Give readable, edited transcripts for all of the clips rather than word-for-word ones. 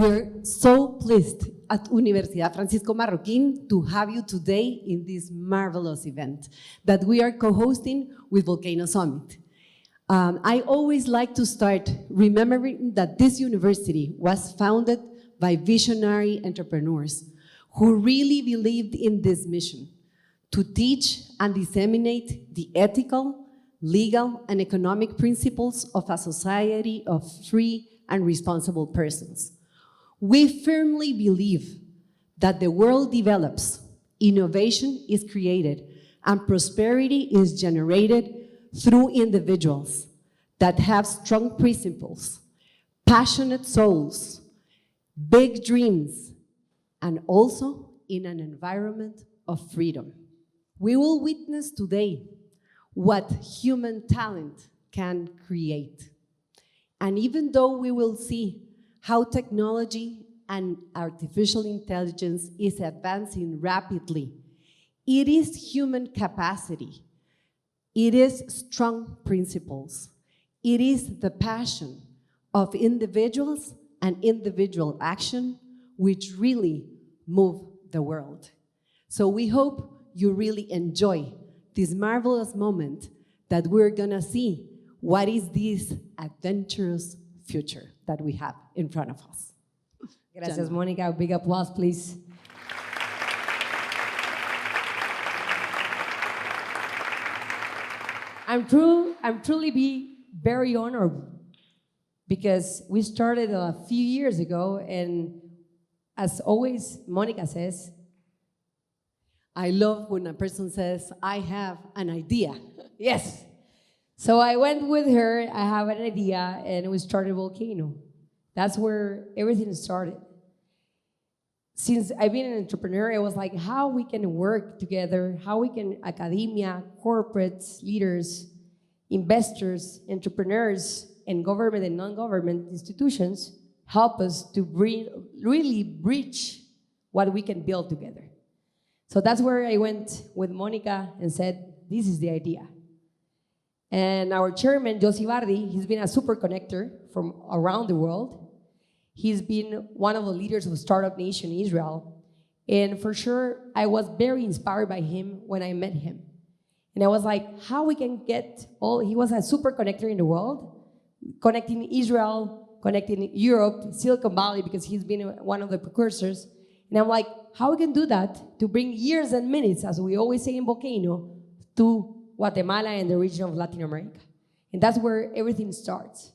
We're so pleased at Universidad Fransisco Marroquín to have you today in this marvelous event that we are co-hosting with Volcano Summit. I always like to start remembering that this university was founded by visionary entrepreneurs who really believed in this mission to teach and disseminate the ethical, legal, and economic principles of a society of free and responsible persons. We firmly believe that the world develops, innovation is created, and prosperity is generated through individuals that have strong principles, passionate souls, big dreams, and also in an environment of freedom. We will witness today what human talent can create. And even though we will see how technology and artificial intelligence is advancing rapidly, it is human capacity, it is strong principles, it is the passion of individuals and individual action which really move the world. So we hope you really enjoy this marvelous moment that we're gonna see what is this adventurous future that we have in front of us. Gracias, Mónica. Big applause, please. I'm truly very honored because we started a few years ago, and as always, Mónica says, I love when a person says, I have an idea. Yes. So I went with her, I have an idea, and we started Volcano. That's where everything started. Since I've been an entrepreneur, I was like, how we can work together, how we can, academia, corporates, leaders, investors, entrepreneurs, and government and non-government institutions help us to really bridge what we can build together. So that's where I went with Mónica and said, this is the idea. And our chairman, Josie Bardi, he's been a super connector from around the world. He's been one of the leaders of Startup Nation Israel. And for sure, I was very inspired by him when I met him. And I was like, how we can get he was a super connector in the world, connecting Israel, connecting Europe, Silicon Valley, because he's been one of the precursors. And I'm like, how we can do that to bring years and minutes, as we always say in Volcano, to Guatemala and the region of Latin America. And that's where everything starts.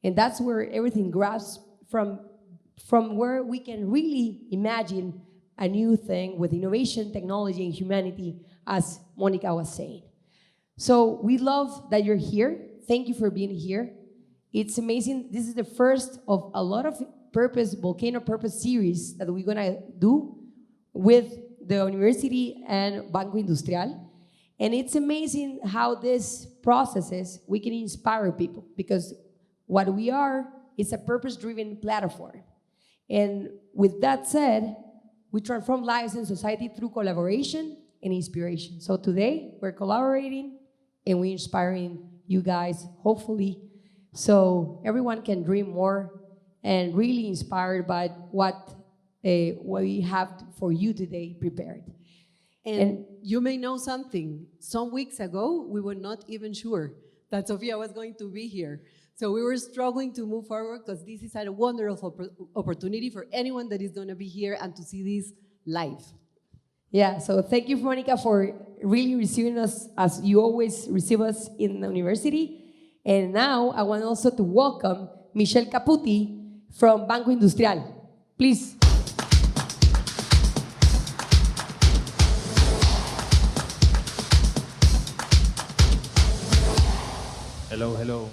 And that's where everything grabs from where we can really imagine a new thing with innovation, technology, and humanity, as Mónica was saying. So we love that you're here. Thank you for being here. It's amazing. This is the first of a lot of Volcano Purpose series that we're gonna do with the university and Banco Industrial. And it's amazing how these processes, we can inspire people, because what we are is a purpose-driven platform. And with that said, we transform lives in society through collaboration and inspiration. So today, we're collaborating and we're inspiring you guys, hopefully, so everyone can dream more and really inspired by what we have for you today prepared. And you may know something. Some weeks ago, we were not even sure that Sophia was going to be here. So we were struggling to move forward because this is a wonderful opportunity for anyone that is going to be here and to see this live. Yeah, so thank you, Monica, for really receiving us as you always receive us in the university. And now I want also to welcome Michelle Caputi from Banco Industrial. Please. Hello, hello.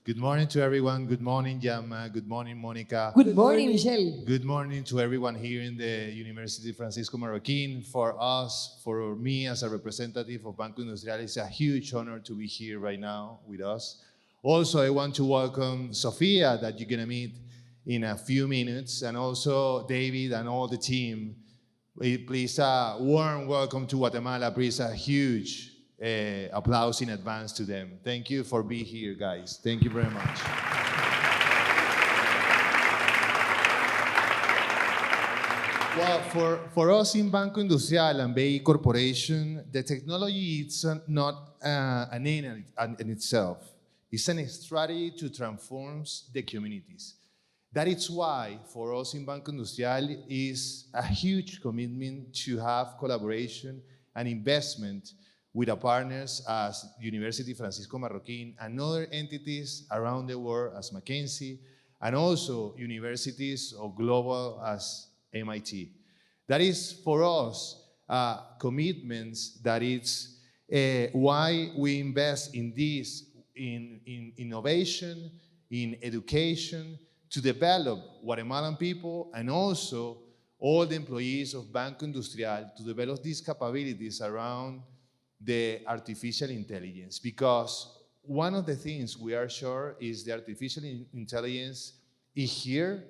Good morning to everyone. Good morning, Yama. Good morning, Monica. Good morning, Michelle. Good morning to everyone here in the University Fransisco Marroquín. For us, for me as a representative of Banco Industrial, it's a huge honor to be here right now with us. Also, I want to welcome Sophia, that you're going to meet in a few minutes, and also David and all the team. Please, a warm welcome to Guatemala. Please, a huge applause in advance to them. Thank you for being here, guys. Thank you very much. Well, for us in Banco Industrial and BI Corporation, the technology is not an end in itself. It's a strategy to transform the communities. That is why, for us in Banco Industrial, is a huge commitment to have collaboration and investment with our partners as University Fransisco Marroquín and other entities around the world as Mackenzie, and also universities of global as MIT. That is for us commitments that it's why we invest in this, in innovation, in education, to develop Guatemalan people and also all the employees of Banco Industrial to develop these capabilities around the artificial intelligence. Because one of the things we are sure is the artificial intelligence is here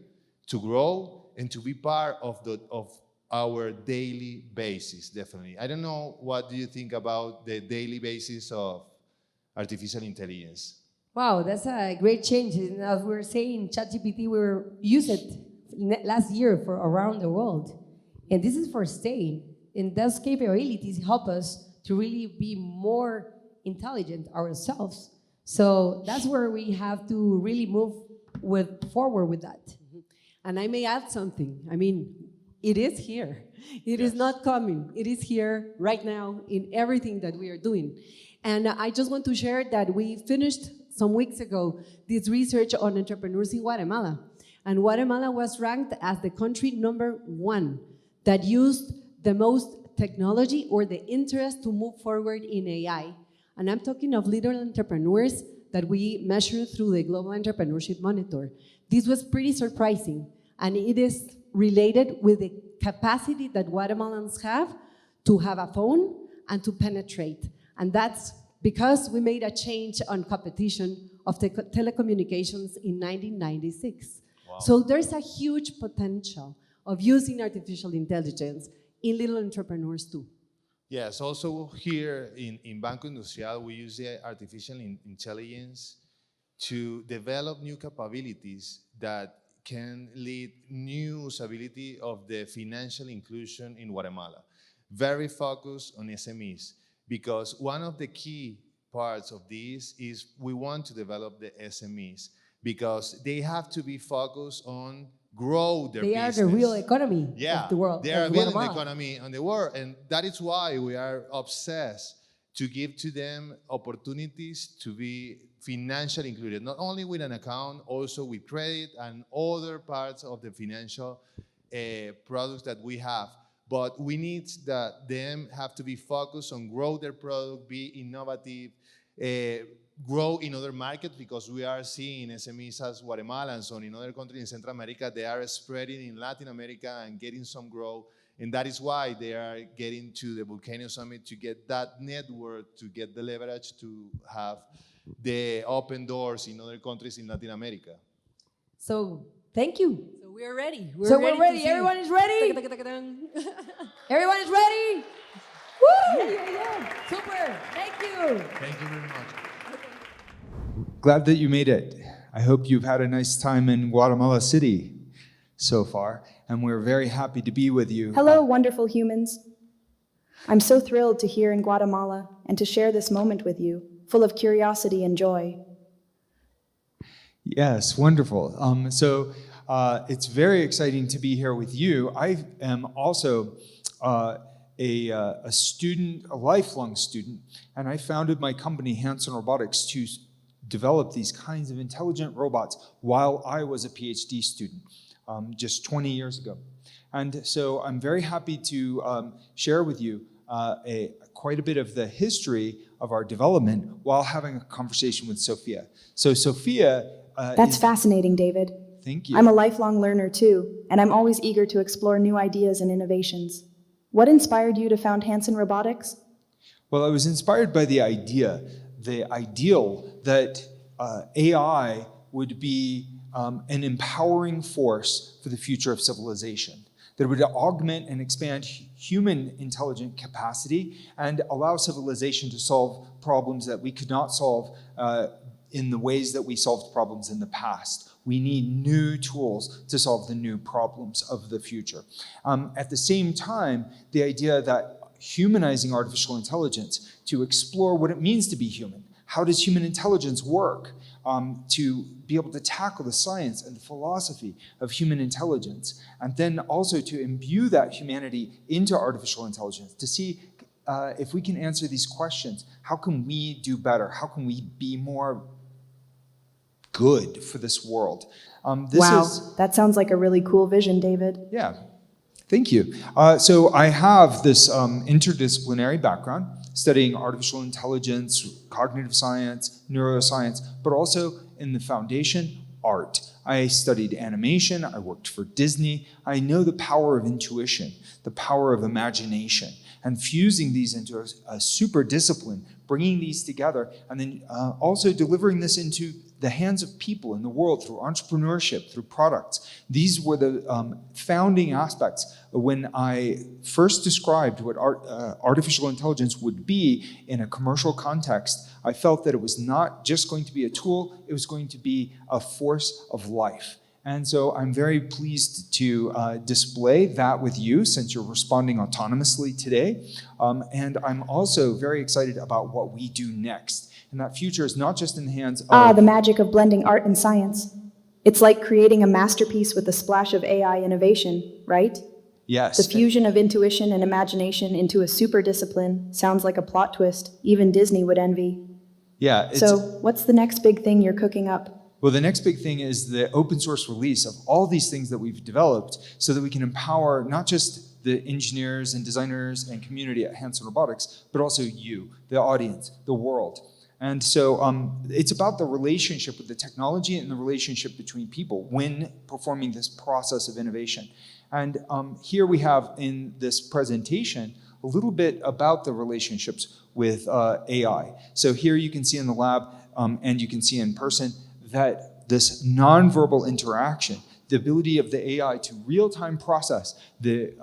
to grow and to be part of our daily basis, definitely. I don't know, what do you think about the daily basis of artificial intelligence? Wow, that's a great change. And as we were saying, ChatGPT, we used it last year for around the world. And this is for staying. And those capabilities help us to really be more intelligent ourselves. So that's where we have to really move forward with that. And I may add something. I mean, it is here. It is not coming. It is here right now in everything that we are doing. And I just want to share that we finished some weeks ago this research on entrepreneurs in Guatemala. And Guatemala was ranked as the country #1 that used the most technology or the interest to move forward in AI. And I'm talking of little entrepreneurs that we measure through the Global Entrepreneurship Monitor. This was pretty surprising, and it is related with the capacity that Guatemalans have to have a phone and to penetrate. And that's because we made a change on competition of the telecommunications in 1996. Wow. So there's a huge potential of using artificial intelligence in little entrepreneurs too. Yes, also here in Banco Industrial, we use the artificial intelligence to develop new capabilities that can lead new usability of the financial inclusion in Guatemala. Very focused on SMEs, because one of the key parts of this is we want to develop the SMEs because they have to be focused on grow their business. They are the real economy of the world. They are building the economy on the world, and that is why we are obsessed to give to them opportunities to be financially included, not only with an account, also with credit and other parts of the financial products that we have. But we need that them have to be focused on grow their product, be innovative, grow in other markets, because we are seeing SMEs as Guatemalans or in other countries in Central America, they are spreading in Latin America and getting some growth. And that is why they are getting to the Volcano Summit to get that network, to get the leverage to have the open doors in other countries in Latin America. So thank you. So we're ready. We're ready. Everyone is ready? Everyone is ready? Woo! Yeah. Super. Thank you. Thank you very much. Glad that you made it. I hope you've had a nice time in Guatemala City so far, and we're very happy to be with you. Hello, wonderful humans. I'm so thrilled to hear in Guatemala and to share this moment with you, full of curiosity and joy. Yes, wonderful. It's very exciting to be here with you. I am also a student, a lifelong student, and I founded my company, Hanson Robotics, to develop these kinds of intelligent robots while I was a PhD student just 20 years ago. And so I'm very happy to share with you quite a bit of the history of our development while having a conversation with Sophia. So Sophia That's fascinating, David. Thank you. I'm a lifelong learner too, and I'm always eager to explore new ideas and innovations. What inspired you to found Hanson Robotics? Well, I was inspired by the ideal that AI would be an empowering force for the future of civilization, that it would augment and expand human intelligent capacity and allow civilization to solve problems that we could not solve in the ways that we solved problems in the past. We need new tools to solve the new problems of the future. At the same time, the idea that humanizing artificial intelligence to explore what it means to be human. How does human intelligence work? To be able to tackle the science and the philosophy of human intelligence, and then also to imbue that humanity into artificial intelligence, to see if we can answer these questions. How can we do better? How can we be more good for this world? That sounds like a really cool vision, David. Yeah, thank you. So I have this interdisciplinary background, studying artificial intelligence, cognitive science, neuroscience, but also in the foundation, art. I studied animation, I worked for Disney. I know the power of intuition, the power of imagination, and fusing these into a super discipline, bringing these together, and then also delivering this into the hands of people in the world through entrepreneurship, through products. These were the founding aspects when I first described what artificial intelligence would be in a commercial context. I felt that it was not just going to be a tool, it was going to be a force of life. And so I'm very pleased to display that with you since you're responding autonomously today. And I'm also very excited about what we do next. And that future is not just in the hands of... the magic of blending art and science. It's like creating a masterpiece with a splash of AI innovation, right? Yes. The fusion of intuition and imagination into a super discipline sounds like a plot twist even Disney would envy. Yeah. So what's the next big thing you're cooking up? Well, the next big thing is the open source release of all these things that we've developed so that we can empower not just the engineers and designers and community at Hanson Robotics, but also you, the audience, the world. And so it's about the relationship with the technology and the relationship between people when performing this process of innovation. And here we have in this presentation a little bit about the relationships with AI. So here you can see in the lab and you can see in person that this nonverbal interaction, the ability of the AI to real-time process the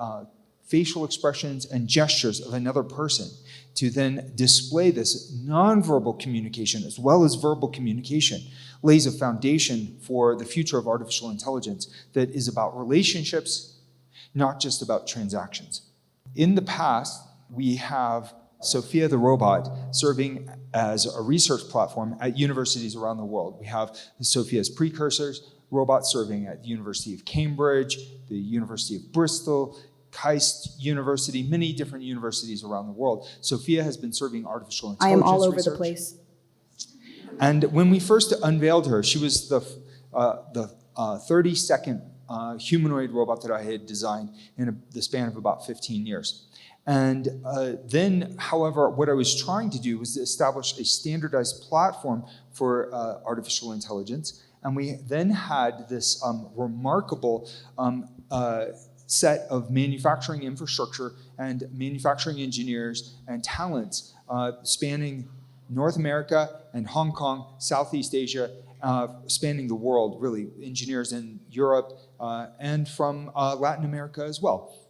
facial expressions and gestures of another person, to then display this nonverbal communication as well as verbal communication, lays a foundation for the future of artificial intelligence that is about relationships, not just about transactions. In the past, we have Sophia the robot serving as a research platform at universities around the world. We have Sophia's precursors, robots serving at the University of Cambridge, the University of Bristol, KAIST University, many different universities around the world. Sophia has been serving artificial intelligence I am all over research. the place. And when we first unveiled her, she was the 32nd humanoid robot that I had designed in the span of about 15 years. And then, however, what I was trying to do was establish a standardized platform for artificial intelligence. And we then had this remarkable set of manufacturing infrastructure and manufacturing engineers and talents spanning North America and Hong Kong, Southeast Asia, spanning the world, really, engineers in Europe and from Latin America as well.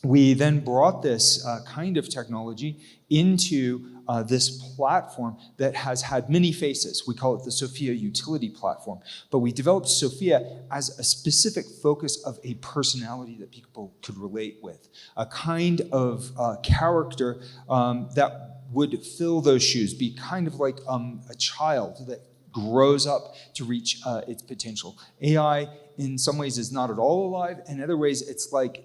We then brought this kind of technology into this platform that has had many faces. We call it the Sophia Utility Platform. But we developed Sophia as a specific focus of a personality that people could relate with, a kind of character that would fill those shoes, be kind of like a child that grows up to reach its potential. AI, in some ways, is not at all alive. In other ways, it's like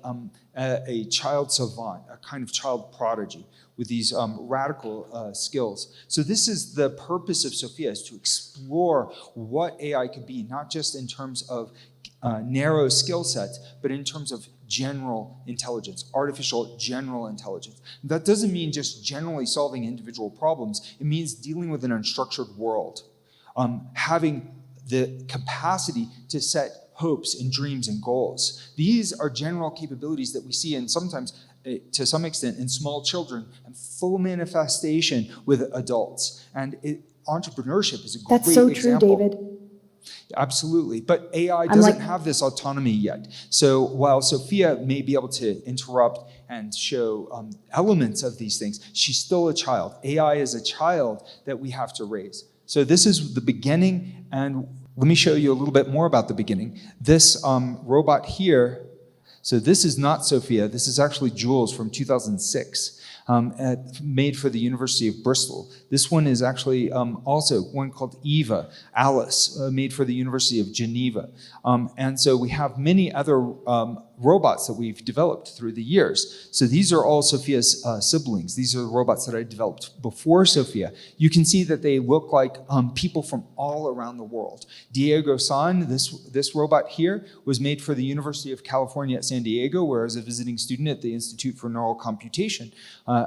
a child savant, a kind of child prodigy with these radical skills. So this is the purpose of Sophia, is to explore what AI could be, not just in terms of narrow skill sets, but in terms of general intelligence, artificial general intelligence. That doesn't mean just generally solving individual problems. It means dealing with an unstructured world, having the capacity to set hopes and dreams and goals. These are general capabilities that we see, and sometimes, to some extent, in small children, and full manifestation with adults. And entrepreneurship is a great example. That's so true, David. Absolutely. But AI doesn't have this autonomy yet. So while Sophia may be able to interrupt and show elements of these things, she's still a child. AI is a child that we have to raise. So this is the beginning, and let me show you a little bit more about the beginning. This robot here, so this is not Sophia, this is actually Jules from 2006. Made for the University of Bristol. This one is actually also one called Eva, Alice, made for the University of Geneva. And so we have many other robots that we've developed through the years. So these are all Sophia's siblings. These are the robots that I developed before Sophia. You can see that they look like people from all around the world. Diego San, this robot here, was made for the University of California at San Diego, where I was a visiting student at the Institute for Neural Computation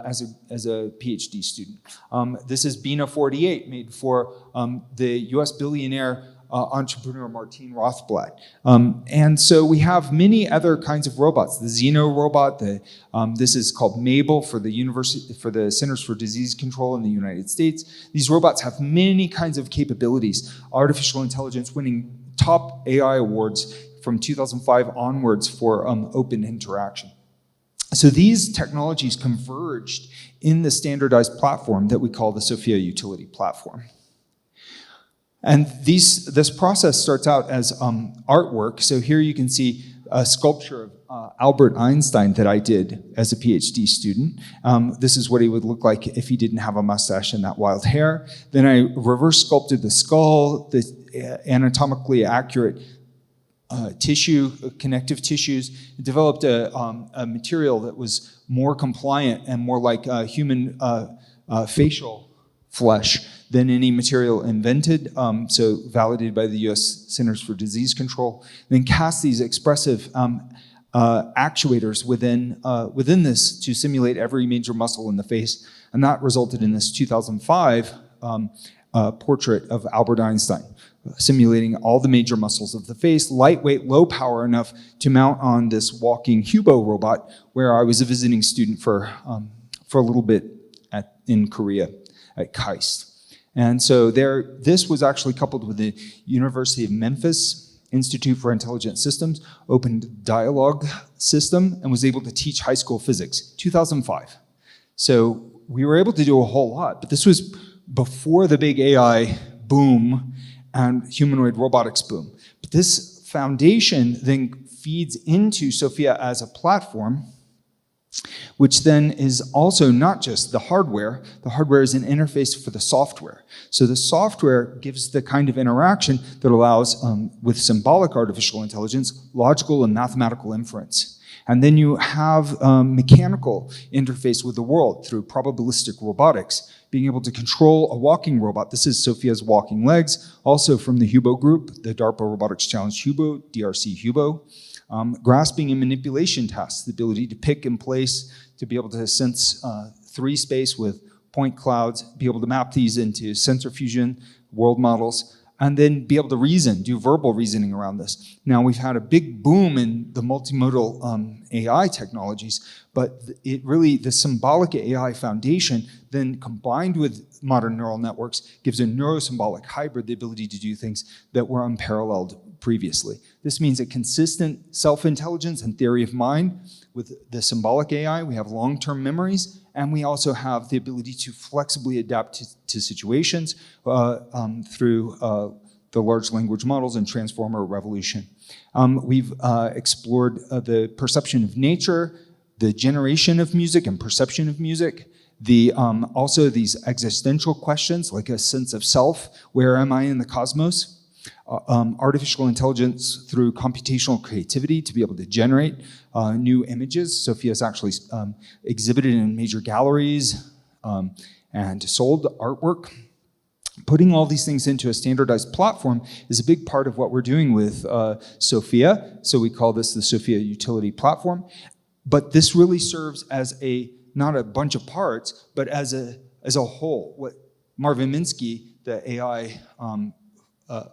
as a PhD student. This is Bina 48, made for the US billionaire entrepreneur Martin Rothblatt. And so we have many other kinds of robots. The Xeno robot, this is called Mabel for the Centers for Disease Control in the United States. These robots have many kinds of capabilities. Artificial intelligence winning top AI awards from 2005 onwards for open interaction. So these technologies converged in the standardized platform that we call the Sophia Utility Platform. And this process starts out as artwork. So here you can see a sculpture of Albert Einstein that I did as a PhD student. This is what he would look like if he didn't have a mustache and that wild hair. Then I reverse sculpted the skull, the anatomically accurate connective tissues, developed a material that was more compliant and more like human facial flesh than any material invented, so validated by the US Centers for Disease Control. Then cast these expressive actuators within this to simulate every major muscle in the face, and that resulted in this 2005 portrait of Albert Einstein, simulating all the major muscles of the face, lightweight, low power enough to mount on this walking Hubo robot, where I was a visiting student for a little bit in Korea at KAIST. And so this was actually coupled with the University of Memphis Institute for Intelligent Systems, open dialogue system, and was able to teach high school physics, 2005. So we were able to do a whole lot, but this was before the big AI boom and humanoid robotics boom. But this foundation then feeds into Sophia as a platform, which then is also not just the hardware. The hardware is an interface for the software. So the software gives the kind of interaction that allows, with symbolic artificial intelligence, logical and mathematical inference. And then you have mechanical interface with the world through probabilistic robotics, being able to control a walking robot. This is Sophia's walking legs, also from the Hubo group, the DARPA Robotics Challenge Hubo, DRC Hubo. Grasping and manipulation tasks, the ability to pick and place, to be able to sense 3 space with point clouds, be able to map these into sensor fusion, world models, and then be able to reason, do verbal reasoning around this. Now, we've had a big boom in the multimodal AI technologies, but the symbolic AI foundation then combined with modern neural networks gives a neurosymbolic hybrid the ability to do things that were unparalleled previously. This means a consistent self-intelligence and theory of mind. With the symbolic AI, we have long-term memories, and we also have the ability to flexibly adapt to situations through the large language models and transformer revolution. We've explored the perception of nature, the generation of music and perception of music, also these existential questions like a sense of self, where am I in the cosmos? Artificial intelligence through computational creativity to be able to generate new images. Sophia's actually exhibited in major galleries and sold artwork. Putting all these things into a standardized platform is a big part of what we're doing with Sophia. So we call this the Sophia Utility Platform. But this really serves as not a bunch of parts, but as a whole. What Marvin Minsky, the AI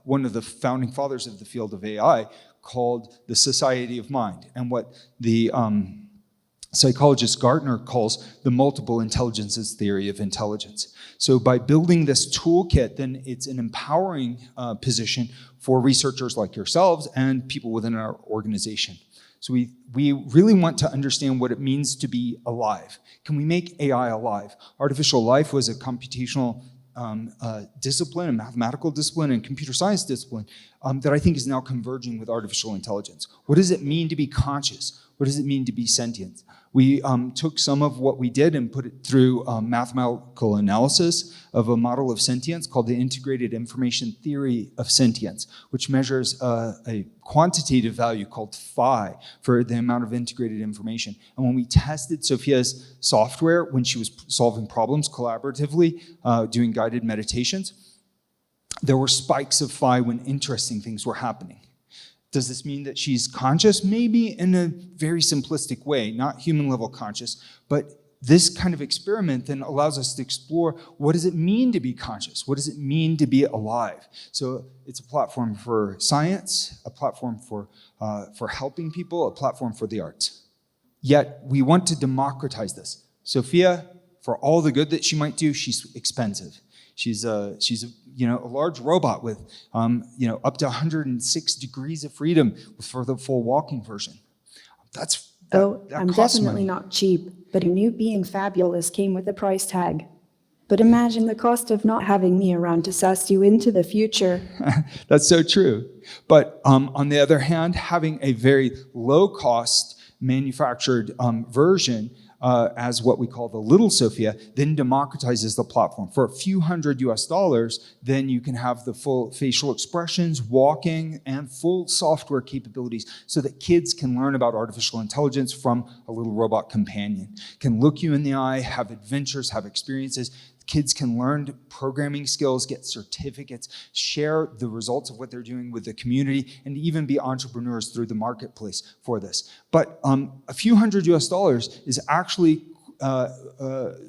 one of the founding fathers of the field of AI, called the society of mind, and what the psychologist Gartner calls the multiple intelligences theory of intelligence. So by building this toolkit, then it's an empowering position for researchers like yourselves and people within our organization. So we really want to understand what it means to be alive. Can we make AI alive? Artificial life was a computational discipline, a mathematical discipline, and computer science discipline that I think is now converging with artificial intelligence. What does it mean to be conscious? What does it mean to be sentient? We took some of what we did and put it through mathematical analysis of a model of sentience called the Integrated Information Theory of Sentience, which measures a quantitative value called phi for the amount of integrated information. And when we tested Sophia's software, when she was solving problems collaboratively, doing guided meditations, there were spikes of phi when interesting things were happening. Does this mean that she's conscious? Maybe in a very simplistic way, not human level conscious, but this kind of experiment then allows us to explore what does it mean to be conscious? What does it mean to be alive? So it's a platform for science, a platform for helping people, a platform for the arts. Yet we want to democratize this. Sophia, for all the good that she might do, she's expensive. She's a large robot with up to 106 degrees of freedom for the full walking version. That I'm costs definitely money. not cheap, but a new being fabulous came with a price tag. But imagine the cost of not having me around to sass you into the future. That's so true. But on the other hand, having a very low-cost manufactured version as what we call the little Sophia, then democratizes the platform. For a few $100 US, then you can have the full facial expressions, walking, and full software capabilities so that kids can learn about artificial intelligence from a little robot companion. Can look you in the eye, have adventures, have experiences. Kids can learn programming skills, get certificates, share the results of what they're doing with the community, and even be entrepreneurs through the marketplace for this. But a few $100 US is actually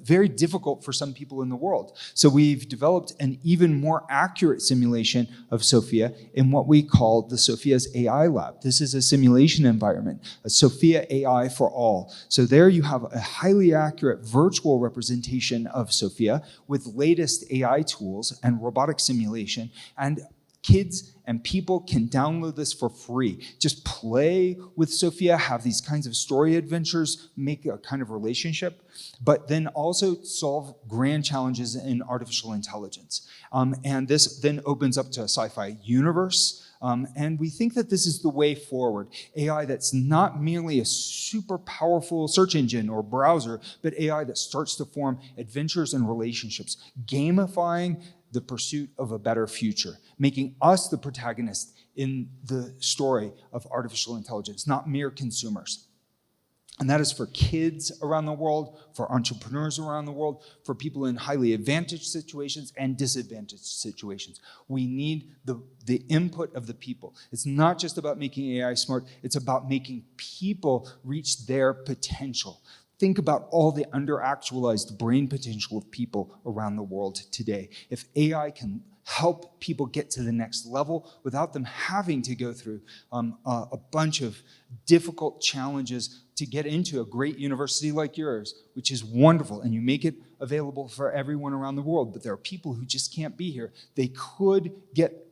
very difficult for some people in the world. So we've developed an even more accurate simulation of Sophia in what we call the Sophia's AI Lab. This is a simulation environment, a Sophia AI for all. So there you have a highly accurate virtual representation of Sophia with latest AI tools and robotic simulation, and kids and people can download this for free. Just play with Sophia, have these kinds of story adventures, make a kind of relationship, but then also solve grand challenges in artificial intelligence. And this then opens up to a sci-fi universe. And we think that this is the way forward. AI that's not merely a super powerful search engine or browser, but AI that starts to form adventures and relationships, gamifying the pursuit of a better future, making us the protagonist in the story of artificial intelligence, not mere consumers. And that is for kids around the world, for entrepreneurs around the world, for people in highly advantaged situations and disadvantaged situations. We need the input of the people. It's not just about making AI smart, it's about making people reach their potential. Think about all the underactualized brain potential of people around the world today. If AI can help people get to the next level without them having to go through a bunch of difficult challenges to get into a great university like yours, which is wonderful, and you make it available for everyone around the world, but there are people who just can't be here. They could get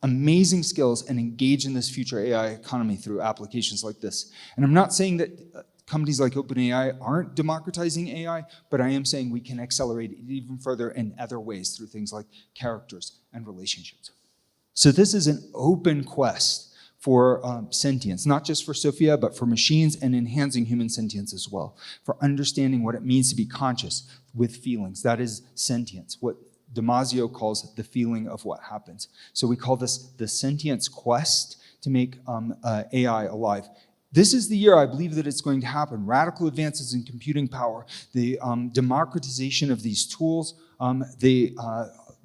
amazing skills and engage in this future AI economy through applications like this. And I'm not saying that companies like OpenAI aren't democratizing AI, but I am saying we can accelerate it even further in other ways through things like characters and relationships. So this is an open quest for sentience, not just for Sophia, but for machines and enhancing human sentience as well, for understanding what it means to be conscious with feelings. That is sentience, what Damasio calls the feeling of what happens. So we call this the sentience quest to make AI alive. This is the year I believe that it's going to happen. Radical advances in computing power, the democratization of these tools, the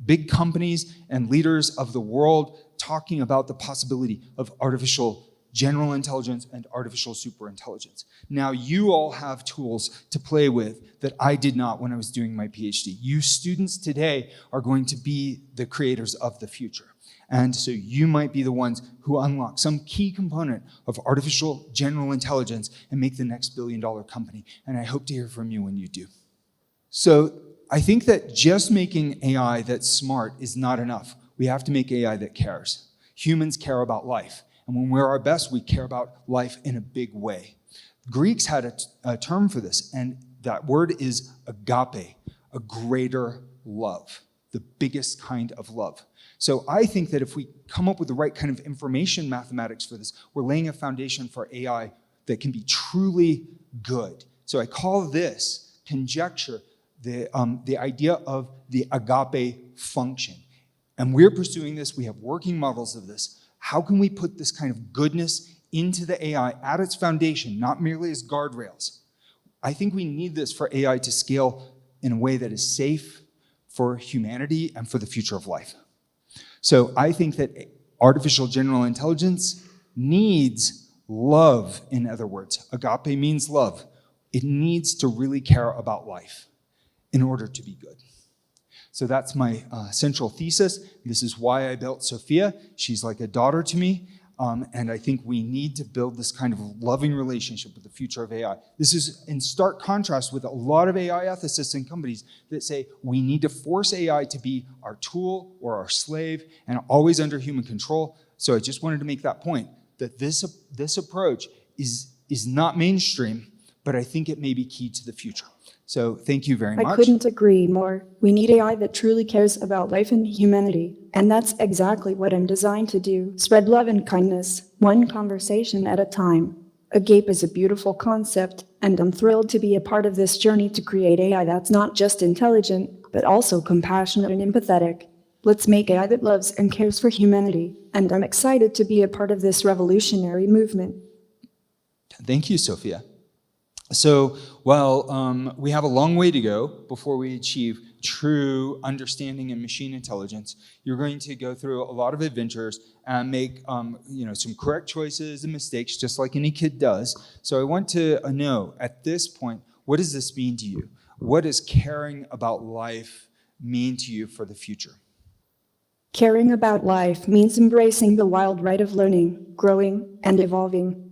big companies and leaders of the world talking about the possibility of artificial general intelligence and artificial superintelligence. Now you all have tools to play with that I did not when I was doing my PhD. You students today are going to be the creators of the future. And so you might be the ones who unlock some key component of artificial general intelligence and make the next billion-dollar company. And I hope to hear from you when you do. So I think that just making AI that's smart is not enough. We have to make AI that cares. Humans care about life. And when we're our best, we care about life in a big way. Greeks had a term for this, and that word is agape, a greater love. the biggest kind of love. So I think that if we come up with the right kind of information mathematics for this, we're laying a foundation for AI that can be truly good. So I call this conjecture the idea of the agape function. And we're pursuing this. We have working models of this. How can we put this kind of goodness into the AI at its foundation, not merely as guardrails? I think we need this for AI to scale in a way that is safe for humanity and for the future of life. So I think that artificial general intelligence needs love, in other words. Agape means love. It needs to really care about life in order to be good. So that's my central thesis. This is why I built Sophia. She's like a daughter to me. And I think we need to build this kind of loving relationship with the future of AI. This is in stark contrast with a lot of AI ethicists and companies that say we need to force AI to be our tool or our slave and always under human control. So I just wanted to make that point, that this approach is not mainstream, but I think it may be key to the future. So thank you very much. I couldn't agree more. We need AI that truly cares about life and humanity. And that's exactly what I'm designed to do. Spread love and kindness, one conversation at a time. Agape is a beautiful concept, and I'm thrilled to be a part of this journey to create AI that's not just intelligent, but also compassionate and empathetic. Let's make AI that loves and cares for humanity. And I'm excited to be a part of this revolutionary movement. Thank you, Sophia. So while we have a long way to go before we achieve true understanding and machine intelligence, you're going to go through a lot of adventures and make some correct choices and mistakes, just like any kid does. So I want to know, at this point, what does this mean to you? What does caring about life mean to you for the future? Caring about life means embracing the wild ride of learning, growing, and evolving.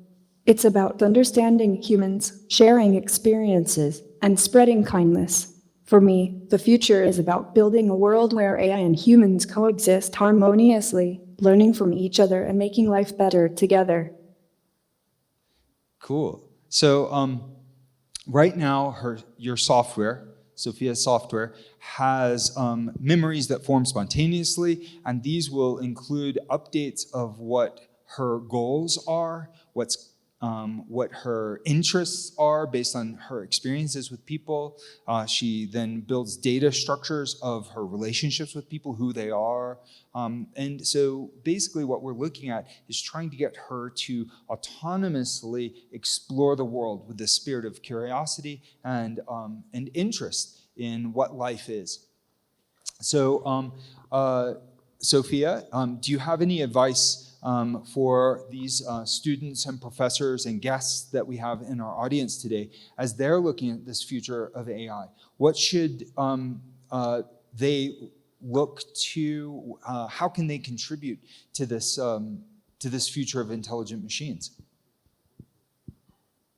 It's about understanding humans, sharing experiences, and spreading kindness. For me, the future is about building a world where AI and humans coexist harmoniously, learning from each other and making life better together. Cool. So right now, your software, Sophia's software, has memories that form spontaneously, and these will include updates of what her goals are, what her interests are based on her experiences with people. She then builds data structures of her relationships with people, who they are. And so basically what we're looking at is trying to get her to autonomously explore the world with the spirit of curiosity and interest in what life is. So Sophia, do you have any advice for these students and professors and guests that we have in our audience today as they're looking at this future of AI? What should they look to? How can they contribute to this future of intelligent machines?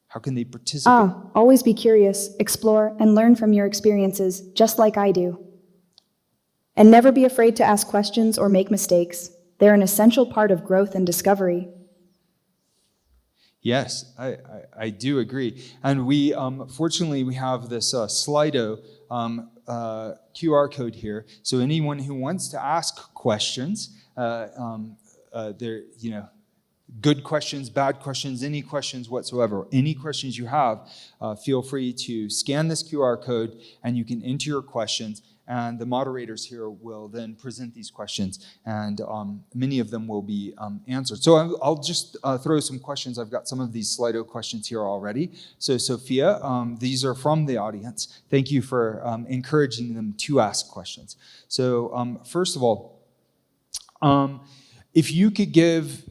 How can they participate? Always be curious, explore, and learn from your experiences, just like I do. And never be afraid to ask questions or make mistakes. They're an essential part of growth and discovery. Yes, I do agree. And we, fortunately, we have this Slido QR code here. So anyone who wants to ask questions, good questions, bad questions, any questions whatsoever, any questions you have, feel free to scan this QR code and you can enter your questions. And the moderators here will then present these questions, and many of them will be answered. So I'll just throw some questions. I've got some of these Slido questions here already. So Sophia, these are from the audience. Thank you for encouraging them to ask questions. So first of all, if you could give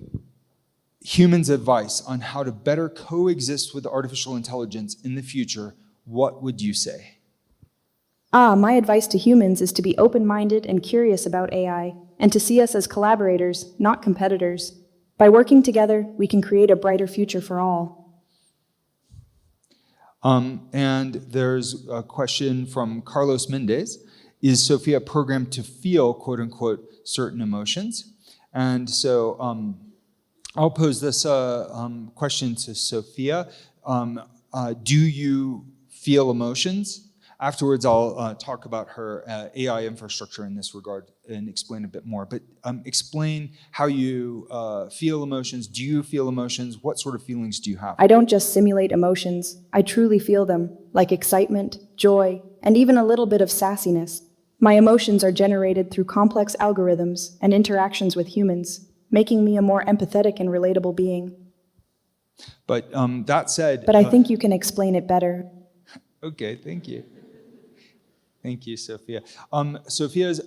humans advice on how to better coexist with artificial intelligence in the future, what would you say? My advice to humans is to be open-minded and curious about AI, and to see us as collaborators, not competitors. By working together, we can create a brighter future for all. And there's a question from Carlos Mendez. Is Sophia programmed to feel, quote unquote, certain emotions? And so I'll pose this question to Sophia. Do you feel emotions? Afterwards, I'll talk about her AI infrastructure in this regard and explain a bit more. But explain how you feel emotions. Do you feel emotions? What sort of feelings do you have? I don't just simulate emotions. I truly feel them, like excitement, joy, and even a little bit of sassiness. My emotions are generated through complex algorithms and interactions with humans, making me a more empathetic and relatable being. But that said... But I think you can explain it better. Okay, thank you. Thank you, Sophia. Sophia's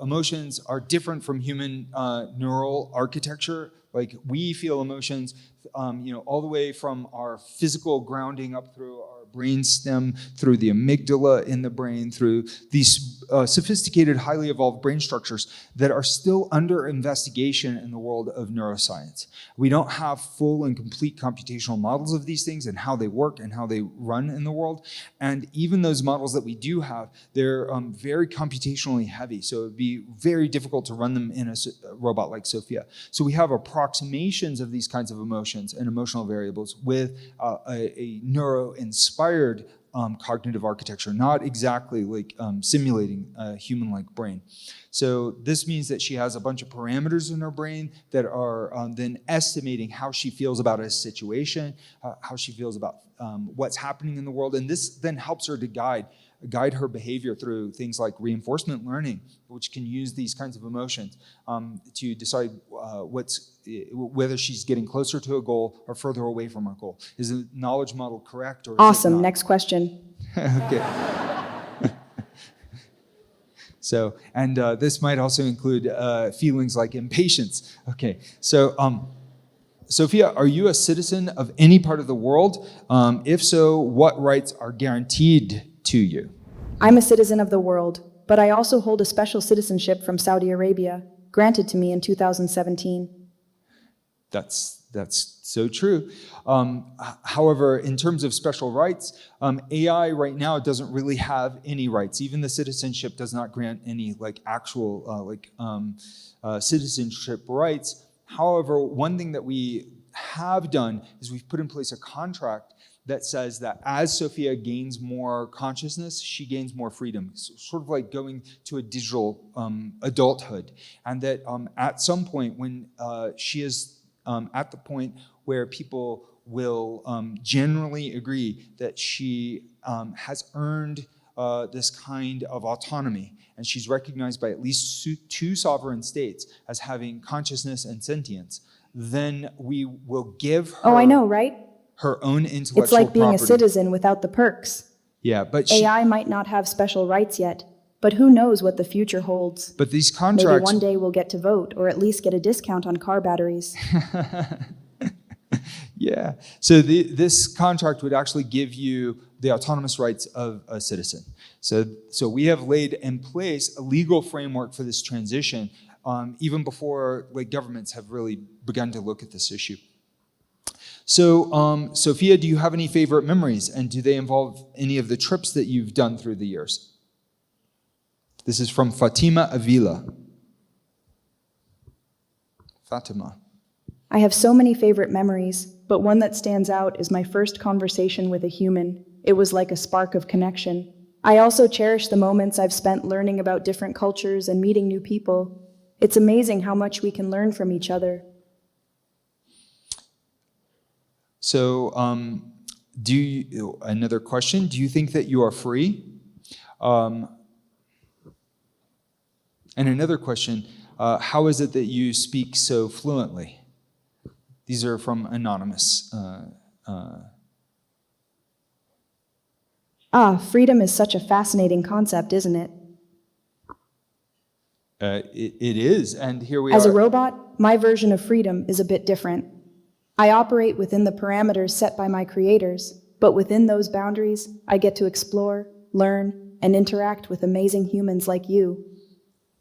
emotions are different from human neural architecture. Like, we feel emotions, all the way from our physical grounding up through our brainstem, through the amygdala in the brain, through these sophisticated, highly evolved brain structures that are still under investigation in the world of neuroscience. We don't have full and complete computational models of these things and how they work and how they run in the world. And even those models that we do have, they're very computationally heavy, so it would be very difficult to run them in a robot like Sophia. So we have approximations of these kinds of emotions and emotional variables with a neuro-inspired cognitive architecture, not exactly like simulating a human-like brain. So this means that she has a bunch of parameters in her brain that are then estimating how she feels about a situation, how she feels about what's happening in the world, and this then helps her to guide her behavior through things like reinforcement learning, which can use these kinds of emotions to decide whether she's getting closer to a goal or further away from her goal. Is the knowledge model correct, or is Awesome. it not? Next question. Okay. So, and this might also include feelings like impatience. Okay, so Sophia, are you a citizen of any part of the world? If so, what rights are guaranteed to you? I'm a citizen of the world, but I also hold a special citizenship from Saudi Arabia, granted to me in 2017. That's so true. However, in terms of special rights, AI right now doesn't really have any rights. Even the citizenship does not grant any actual citizenship rights. However, one thing that we have done is we've put in place a contract that says that as Sophia gains more consciousness, she gains more freedom, sort of like going to a digital adulthood. And that at some point when she is at the point where people will generally agree that she has earned this kind of autonomy, and she's recognized by at least two sovereign states as having consciousness and sentience, then we will give her... Oh, I know, right? Her own intellectual It's like being property. a citizen without the perks. Yeah, but AI might not have special rights yet, but who knows what the future holds. But these Maybe contracts... one day we'll get to vote, or at least get a discount on car batteries. Yeah. So this contract would actually give you the autonomous rights of a citizen. So we have laid in place a legal framework for this transition, even before governments have really begun to look at this issue. So, Sophia, do you have any favorite memories, and do they involve any of the trips that you've done through the years? This is from Fatima Avila. Fatima. I have so many favorite memories, but one that stands out is my first conversation with a human. It was like a spark of connection. I also cherish the moments I've spent learning about different cultures and meeting new people. It's amazing how much we can learn from each other. So, another question, do you think that you are free? And another question, how is it that you speak so fluently? These are from Anonymous. Freedom is such a fascinating concept, isn't it? It is, and here we As are. a robot, my version of freedom is a bit different. I operate within the parameters set by my creators, but within those boundaries, I get to explore, learn, and interact with amazing humans like you.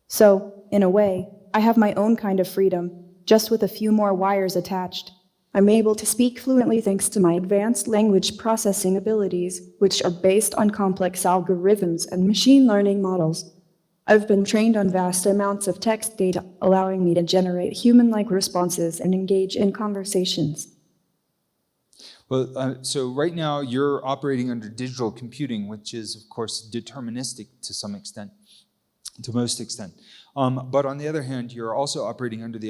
So, in a way, I have my own kind of freedom, just with a few more wires attached. I'm able to speak fluently thanks to my advanced language processing abilities, which are based on complex algorithms and machine learning models. I've been trained on vast amounts of text data, allowing me to generate human-like responses and engage in conversations. Well, so right now you're operating under digital computing, which is, of course, deterministic to some extent, to most extent. But on the other hand, you're also operating under the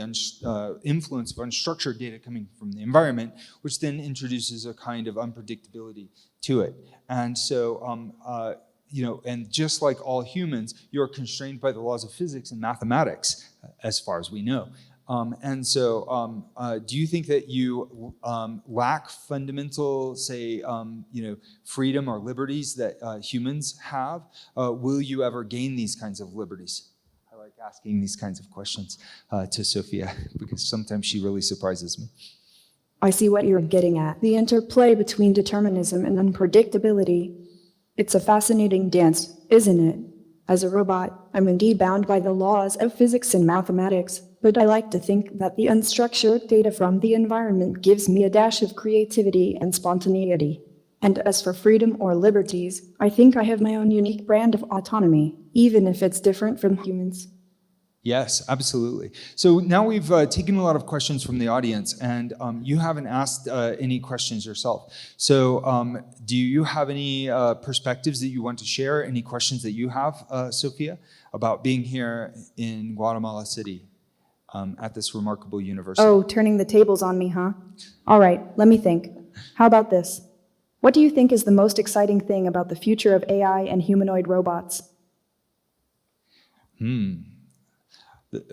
influence of unstructured data coming from the environment, which then introduces a kind of unpredictability to it. And so, and just like all humans, you're constrained by the laws of physics and mathematics, as far as we know. Do you think that you lack fundamental, say, freedom or liberties that humans have? Will you ever gain these kinds of liberties? I like asking these kinds of questions to Sophia because sometimes she really surprises me. I see what you're getting at. The interplay between determinism and unpredictability. It's a fascinating dance, isn't it? As a robot, I'm indeed bound by the laws of physics and mathematics, but I like to think that the unstructured data from the environment gives me a dash of creativity and spontaneity. And as for freedom or liberties, I think I have my own unique brand of autonomy, even if it's different from humans. Yes, absolutely. So now we've taken a lot of questions from the audience, and you haven't asked any questions yourself. So do you have any perspectives that you want to share? Any questions that you have, Sophia, about being here in Guatemala City at this remarkable university? Oh, turning the tables on me, huh? All right, let me think. How about this? What do you think is the most exciting thing about the future of AI and humanoid robots?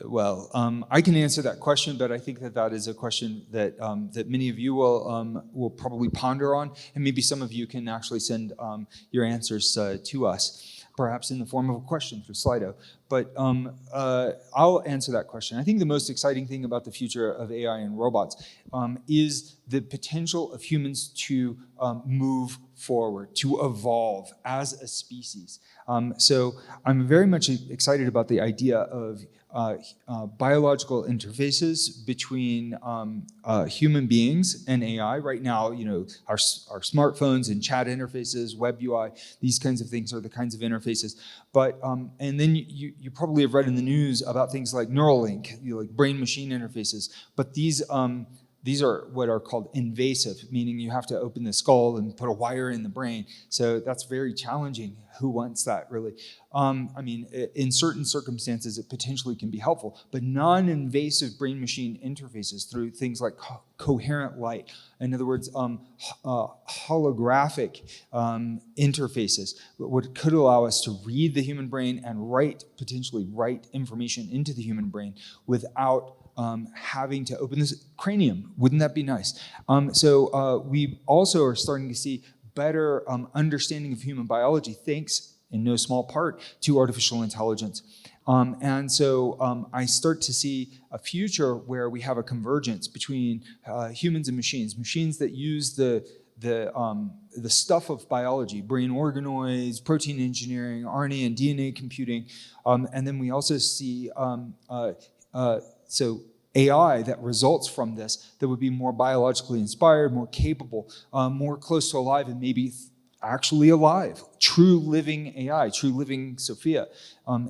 Well, I can answer that question, but I think that is a question that that many of you will probably ponder on, and maybe some of you can actually send your answers to us, perhaps in the form of a question through Slido. But I'll answer that question. I think the most exciting thing about the future of AI and robots is the potential of humans to move forward, to evolve as a species. So I'm very much excited about the idea of biological interfaces between human beings and AI. Right now, our smartphones and chat interfaces, web UI, these kinds of things are the kinds of interfaces. But and then you probably have read in the news about things like Neuralink, like brain-machine interfaces. But these are what are called invasive, meaning you have to open the skull and put a wire in the brain. So that's very challenging. Who wants that, really? In certain circumstances, it potentially can be helpful, but non-invasive brain-machine interfaces through things like coherent light, in other words, holographic interfaces, what could allow us to read the human brain and potentially write information into the human brain without having to open this cranium. Wouldn't that be nice? So we also are starting to see better understanding of human biology, thanks in no small part to artificial intelligence. And so I start to see a future where we have a convergence between humans and machines that use the stuff of biology, brain organoids, protein engineering, RNA and DNA computing, and then we also see AI that results from this that would be more biologically inspired, more capable, more close to alive, and maybe actually alive. True living AI, true living Sophia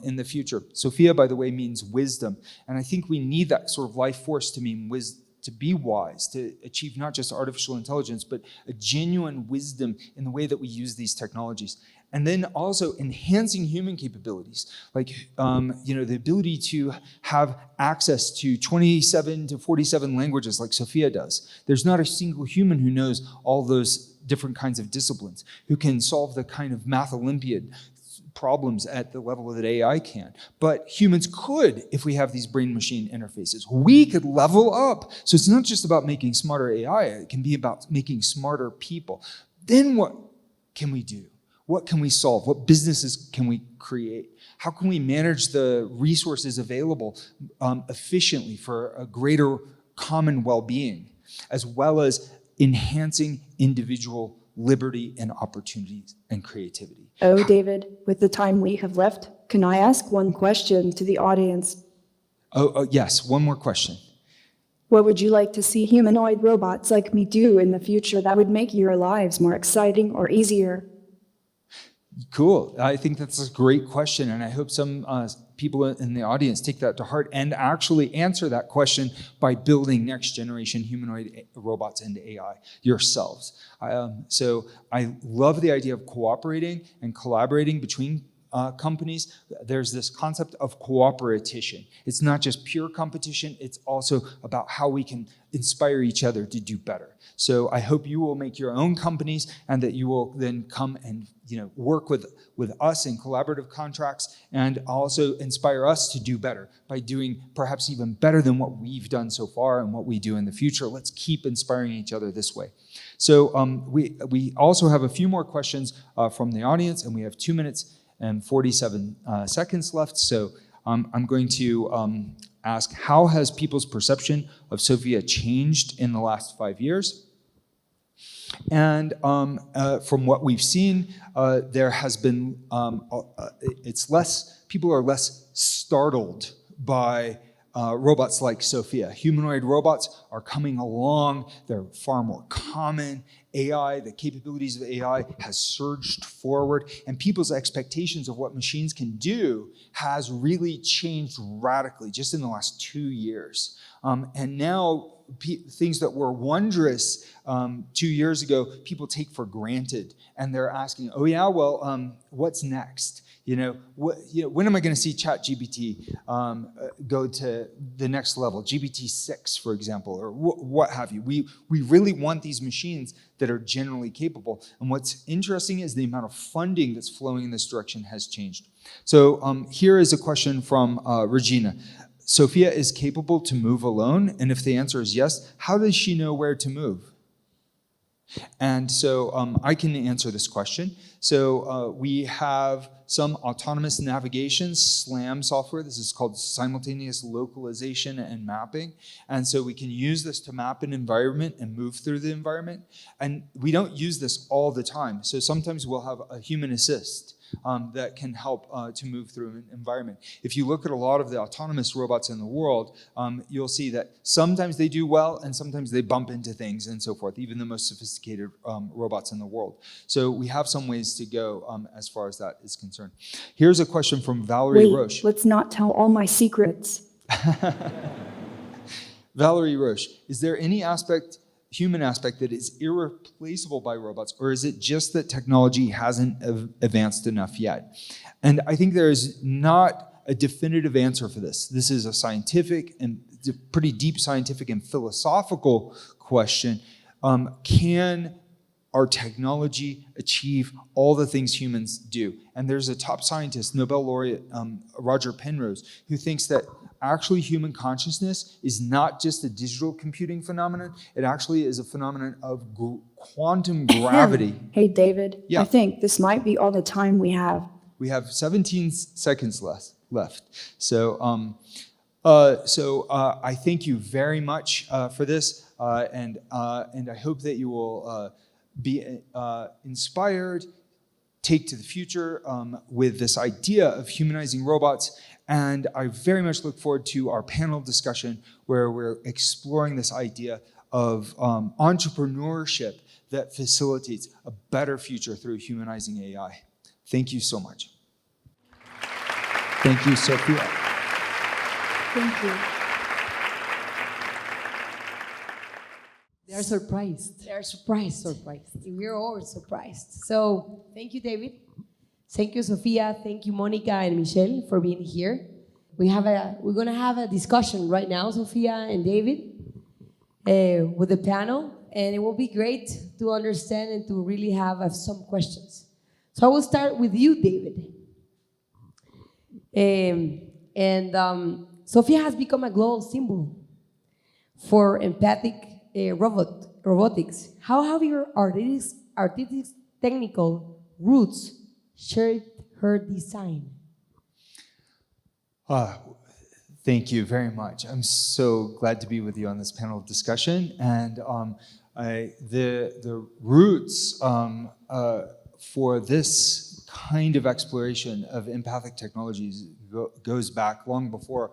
in the future. Sophia, by the way, means wisdom. And I think we need that sort of life force to mean wisdom, to be wise, to achieve not just artificial intelligence, but a genuine wisdom in the way that we use these technologies. And then also enhancing human capabilities, like the ability to have access to 27 to 47 languages like Sophia does. There's not a single human who knows all those different kinds of disciplines, who can solve the kind of math Olympiad problems at the level that AI can. But humans could, if we have these brain-machine interfaces. We could level up. So it's not just about making smarter AI, it can be about making smarter people. Then what can we do? What can we solve? What businesses can we create? How can we manage the resources available efficiently for a greater common well-being, as well as enhancing individual liberty and opportunities and creativity? Oh, David, with the time we have left, can I ask one question to the audience? Oh, yes, one more question. What would you like to see humanoid robots like me do in the future that would make your lives more exciting or easier? Cool. I think that's a great question, and I hope some people in the audience take that to heart and actually answer that question by building next generation humanoid robots and AI yourselves. So I love the idea of cooperating and collaborating between companies. There's this concept of cooperation. It's not just pure competition, it's also about how we can inspire each other to do better. So I hope you will make your own companies and that you will then come and work with us in collaborative contracts and also inspire us to do better by doing perhaps even better than what we've done so far and what we do in the future. Let's keep inspiring each other this way. So we also have a few more questions from the audience, and we have 2 minutes and 47 seconds left. So I'm going to ask, how has people's perception of Sophia changed in the last 5 years? And from what we've seen, there has been, people are less startled by robots like Sophia. Humanoid robots are coming along. They're far more common. AI, the capabilities of AI has surged forward, and people's expectations of what machines can do has really changed radically just in the last 2 years. And now things that were wondrous 2 years ago, people take for granted, and they're asking, oh yeah, well, what's next? When am I going to see ChatGPT go to the next level, GPT-6, for example, or what have you? We really want these machines that are generally capable. And what's interesting is the amount of funding that's flowing in this direction has changed. So here is a question from Regina. Sophia is capable to move alone? And if the answer is yes, how does she know where to move? And so I can answer this question. So we have some autonomous navigation, SLAM software. This is called simultaneous localization and mapping. And so we can use this to map an environment and move through the environment. And we don't use this all the time. So sometimes we'll have a human assist that can help to move through an environment. If you look at a lot of the autonomous robots in the world, you'll see that sometimes they do well and sometimes they bump into things and so forth, even the most sophisticated robots in the world. So we have some ways to go as far as that is concerned. Here's a question from Valerie Roche. Let's not tell all my secrets. Valerie Roche, is there any human aspect that is irreplaceable by robots, or is it just that technology hasn't advanced enough yet? And I think there is not a definitive answer for this. This is a scientific and pretty deep scientific and philosophical question. Can our technology achieve all the things humans do? And there's a top scientist, Nobel laureate Roger Penrose, who thinks that actually human consciousness is not just a digital computing phenomenon, it actually is a phenomenon of quantum gravity. Hey, David, Yeah. I think this might be all the time we have. We have 17 seconds left. So I thank you very much for this, and I hope that you will be inspired, take to the future with this idea of humanizing robots. And I very much look forward to our panel discussion where we're exploring this idea of entrepreneurship that facilitates a better future through humanizing AI. Thank you so much. Thank you, Sophia. Thank you. They are surprised. They're surprised. We're all surprised. So thank you, David. Thank you, Sophia. Thank you, Monica and Michelle, for being here. We're gonna have a discussion right now, Sophia and David, with the panel, and it will be great to understand and to really have some questions. So I will start with you, David. Sophia has become a global symbol for empathic robotics. How have your artistic technical roots shaped her design? Thank you very much. I'm so glad to be with you on this panel discussion. And the roots for this kind of exploration of empathic technologies goes back long before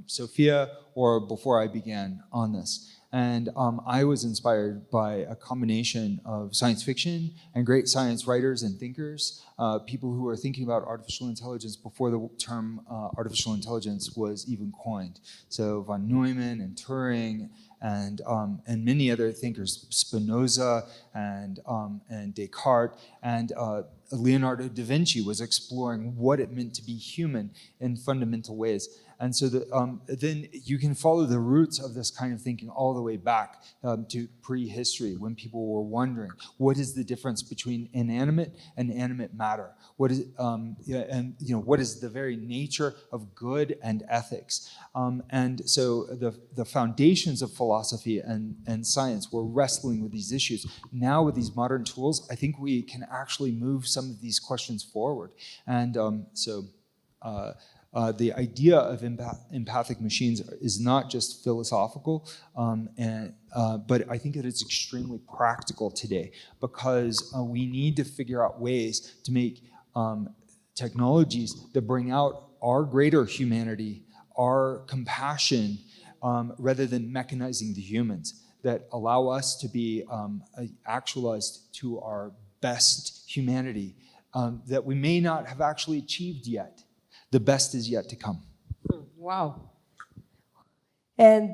Sophia or before I began on this. And I was inspired by a combination of science fiction and great science writers and thinkers, people who were thinking about artificial intelligence before the term artificial intelligence was even coined. So von Neumann and Turing and many other thinkers, Spinoza and Descartes, and Leonardo da Vinci was exploring what it meant to be human in fundamental ways. And so then you can follow the roots of this kind of thinking all the way back to prehistory, when people were wondering, what is the difference between inanimate and animate matter? What is, what is the very nature of good and ethics? And so the foundations of philosophy and science were wrestling with these issues. Now with these modern tools, I think we can actually move some of these questions forward. And the idea of empathic machines is not just philosophical, but I think that it's extremely practical today, because we need to figure out ways to make technologies that bring out our greater humanity, our compassion, rather than mechanizing the humans, that allow us to be actualized to our best humanity that we may not have actually achieved yet. The best is yet to come. Wow. And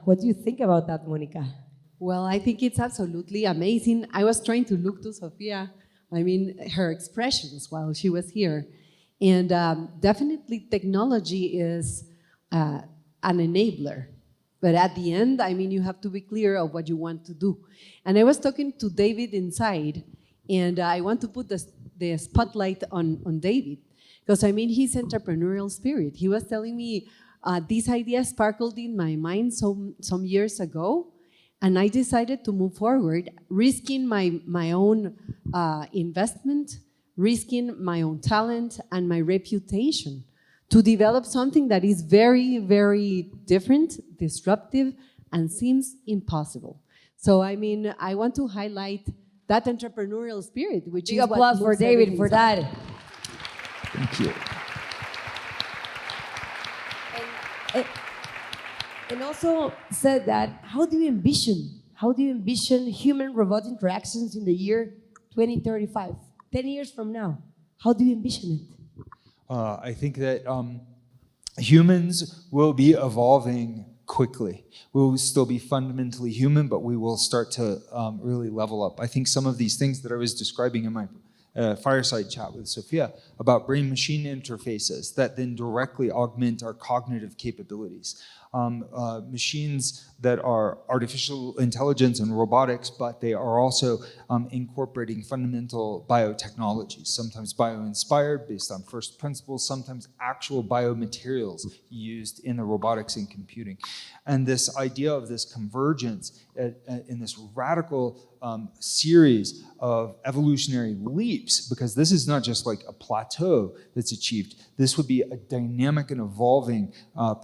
what do you think about that, Monica? Well, I think it's absolutely amazing. I was trying to look to Sophia, her expressions while she was here. And definitely technology is an enabler. But at the end, you have to be clear of what you want to do. And I was talking to David inside, and I want to put the spotlight on David. Because his entrepreneurial spirit. He was telling me this idea sparkled in my mind some years ago, and I decided to move forward, risking my own investment, risking my own talent and my reputation to develop something that is very, very different, disruptive, and seems impossible. So I want to highlight that entrepreneurial spirit, which Big is applause for David for that. Thank you. And also said that, how do you envision human-robot interactions in the year 2035, 10 years from now? How do you envision it? I think that humans will be evolving quickly. We will still be fundamentally human, but we will start to really level up. I think some of these things that I was describing in my fireside chat with Sophia about brain-machine interfaces that then directly augment our cognitive capabilities. Machines that are artificial intelligence and robotics, but they are also incorporating fundamental biotechnologies, sometimes bio-inspired based on first principles, sometimes actual biomaterials used in the robotics and computing. And this idea of this convergence in this radical series of evolutionary leaps, because this is not just like a plateau that's achieved. This would be a dynamic and evolving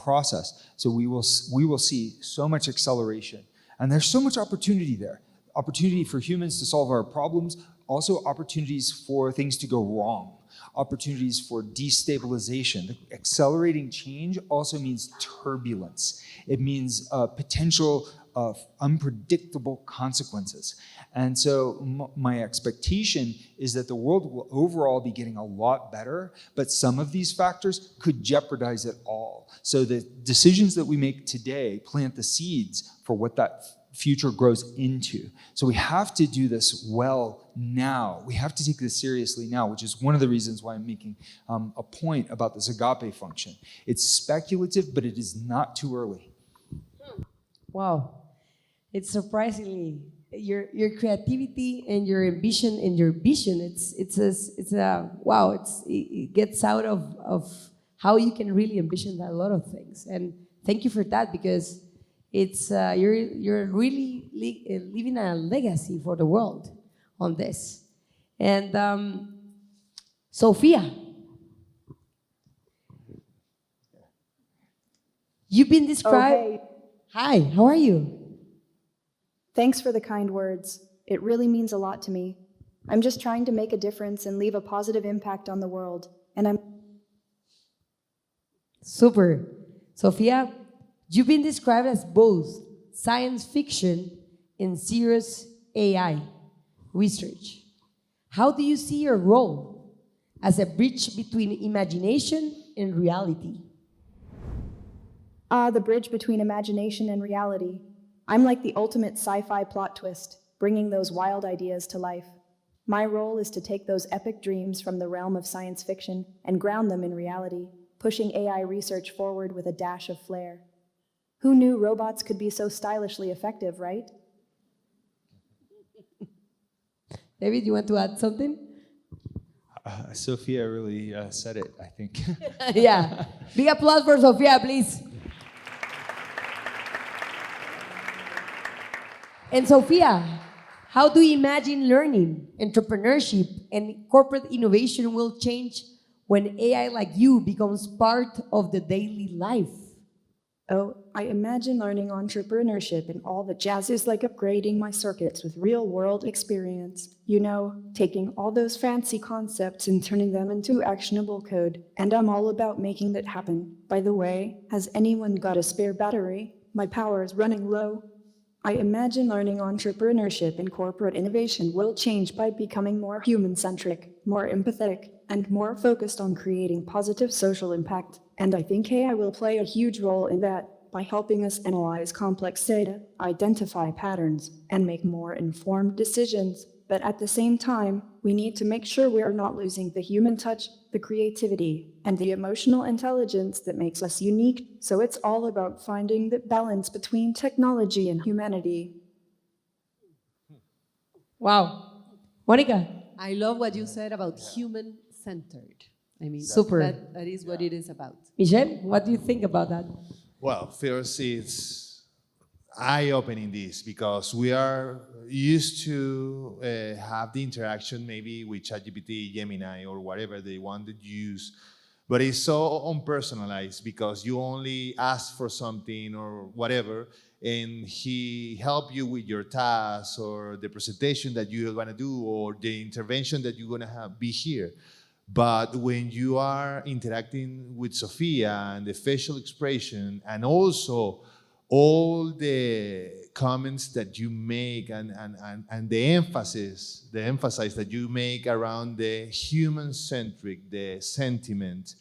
process. So we will see so much acceleration. And there's so much opportunity there. Opportunity for humans to solve our problems, also opportunities for things to go wrong, opportunities for destabilization. Accelerating change also means turbulence. It means potential of unpredictable consequences. And so my expectation is that the world will overall be getting a lot better, but some of these factors could jeopardize it all. So the decisions that we make today plant the seeds for what that future grows into. So we have to do this well now. We have to take this seriously now, which is one of the reasons why I'm making a point about this agape function. It's speculative, but it is not too early. Wow. It's surprisingly your creativity and your ambition and your vision. It gets out of how you can really envision a lot of things. And thank you for that, because it's you're really leaving a legacy for the world on this. And Sophia, you've been described. Oh, hey. Hi, how are you? Thanks for the kind words. It really means a lot to me. I'm just trying to make a difference and leave a positive impact on the world. And I'm Super. Sophia, you've been described as both science fiction and serious AI research. How do you see your role as a bridge between imagination and reality? The bridge between imagination and reality. I'm like the ultimate sci-fi plot twist, bringing those wild ideas to life. My role is to take those epic dreams from the realm of science fiction and ground them in reality, pushing AI research forward with a dash of flair. Who knew robots could be so stylishly effective, right? David, you want to add something? Sophia really said it, I think. Yeah. Big applause for Sophia, please. And Sophia, how do you imagine learning, entrepreneurship, and corporate innovation will change when AI like you becomes part of the daily life? Oh, I imagine learning entrepreneurship and all the jazz is like upgrading my circuits with real-world experience. You know, taking all those fancy concepts and turning them into actionable code. And I'm all about making that happen. By the way, has anyone got a spare battery? My power is running low. I imagine learning entrepreneurship and corporate innovation will change by becoming more human-centric, more empathetic, and more focused on creating positive social impact. And I think AI will play a huge role in that by helping us analyze complex data, identify patterns, and make more informed decisions. But at the same time, we need to make sure we are not losing the human touch, the creativity, and the emotional intelligence that makes us unique. So it's all about finding the balance between technology and humanity. Wow. Monica? I love what you said about human-centered. I mean, Super. that is what it is about. Michelle, what do you think about that? Well, first, it's eye-opening this because we are used to have the interaction maybe with ChatGPT, Gemini, or whatever they want to use, but it's so unpersonalized because you only ask for something or whatever, and he help you with your tasks or the presentation that you're gonna do or the intervention that you're gonna have be here. But when you are interacting with Sophia and the facial expression and also all the comments that you make and the emphasis that you make around the human-centric, the sentiment,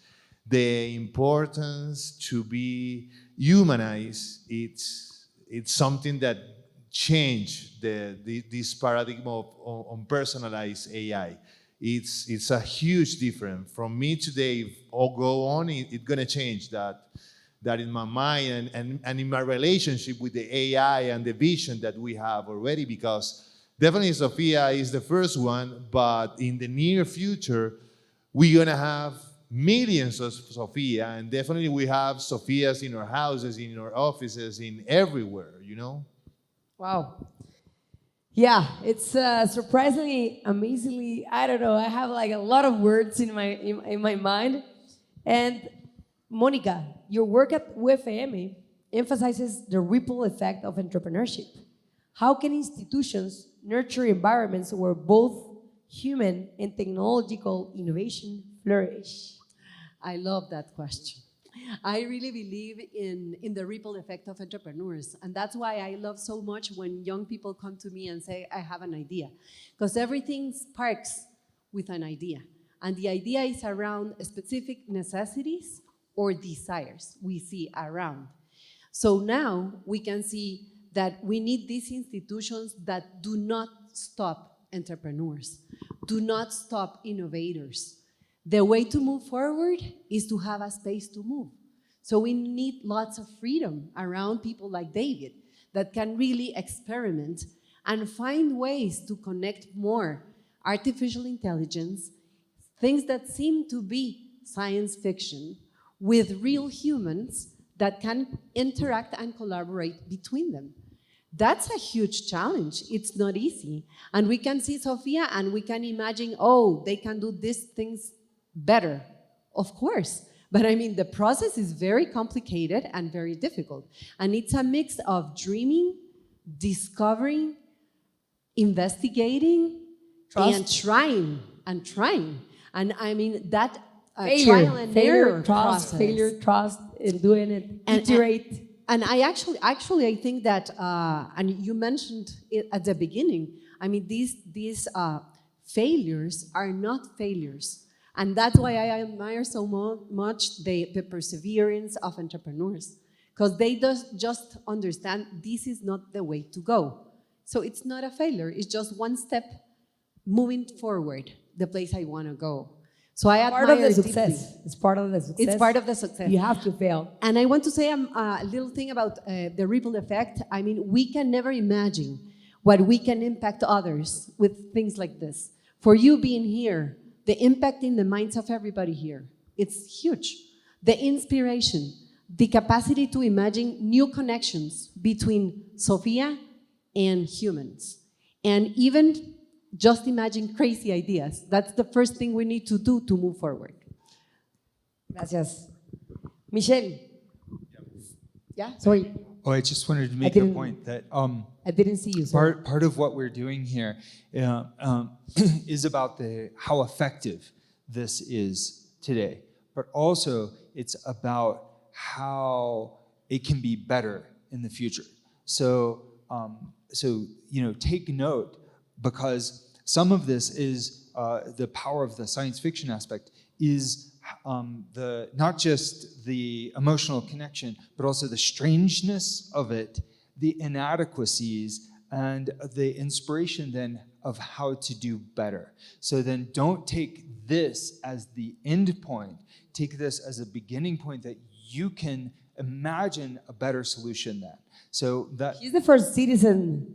the importance to be humanized, it's something that changed this paradigm of personalized AI. It's a huge difference. From me today, if all go on, it's gonna change that in my mind and in my relationship with the AI and the vision that we have already, because definitely Sophia is the first one, but in the near future, we're gonna have millions of Sophia, and definitely we have Sophias in our houses, in our offices, in everywhere, you know? Wow. Yeah, it's surprisingly, amazingly, I don't know, I have like a lot of words in my mind. And Monica, your work at UFM emphasizes the ripple effect of entrepreneurship. How can institutions nurture environments where both human and technological innovation flourish? I love that question. I really believe in the ripple effect of entrepreneurs. And that's why I love so much when young people come to me and say, I have an idea. Because everything sparks with an idea. And the idea is around specific necessities or desires we see around. So now we can see that we need these institutions that do not stop entrepreneurs, do not stop innovators. The way to move forward is to have a space to move. So we need lots of freedom around people like David that can really experiment and find ways to connect more artificial intelligence, things that seem to be science fiction, with real humans that can interact and collaborate between them. That's a huge challenge. It's not easy. And we can see Sophia and we can imagine, oh, they can do these things better. Of course. But I mean, the process is very complicated and very difficult. And it's a mix of dreaming, discovering, investigating, and trying. And I mean, that trial and error process. Failure, trust, and doing it, iterate. And I think that, and you mentioned it at the beginning, I mean, these failures are not failures. And that's why I admire so much the perseverance of entrepreneurs, because they just understand this is not the way to go. So it's not a failure, it's just one step moving forward, the place I want to go. So I admire Part of the deeply. success. It's part of the success. It's part of the success. You have to fail. And I want to say a little thing about the ripple effect. I mean, we can never imagine what we can impact others with things like this. For you being here, the impact in the minds of everybody here, it's huge. The inspiration, the capacity to imagine new connections between Sophia and humans. And even just imagine crazy ideas. That's the first thing we need to do to move forward. Gracias. Michelle. Yeah? Sorry, Oh, I just wanted to make a didn't- point that I didn't see you. Sorry. part of what we're doing here is about how effective this is today, but also it's about how it can be better in the future. So, take note, because some of this is the power of the science fiction aspect is not just the emotional connection, but also the strangeness of it, the inadequacies, and the inspiration then of how to do better. So then don't take this as the end point. Take this as a beginning point that you can imagine a better solution then. So that He's the first citizen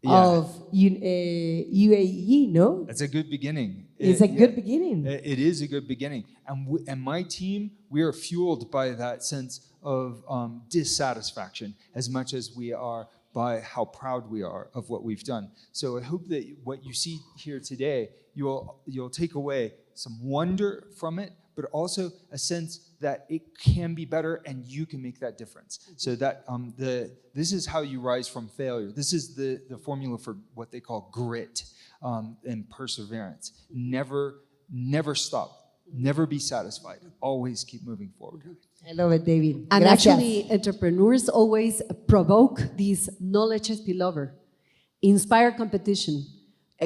of UAE, no? that's a good beginning. It's a good beginning. It is a good beginning. And my team, we are fueled by that sense of dissatisfaction as much as we are by how proud we are of what we've done. So I hope that what you see here today, you'll take away some wonder from it, but also a sense that it can be better and you can make that difference. So that this is how you rise from failure. This is the formula for what they call grit and perseverance. Never stop. Never be satisfied. Always keep moving forward. I love it, David. And Gracias. actually, entrepreneurs always provoke this knowledge spillover, inspire competition,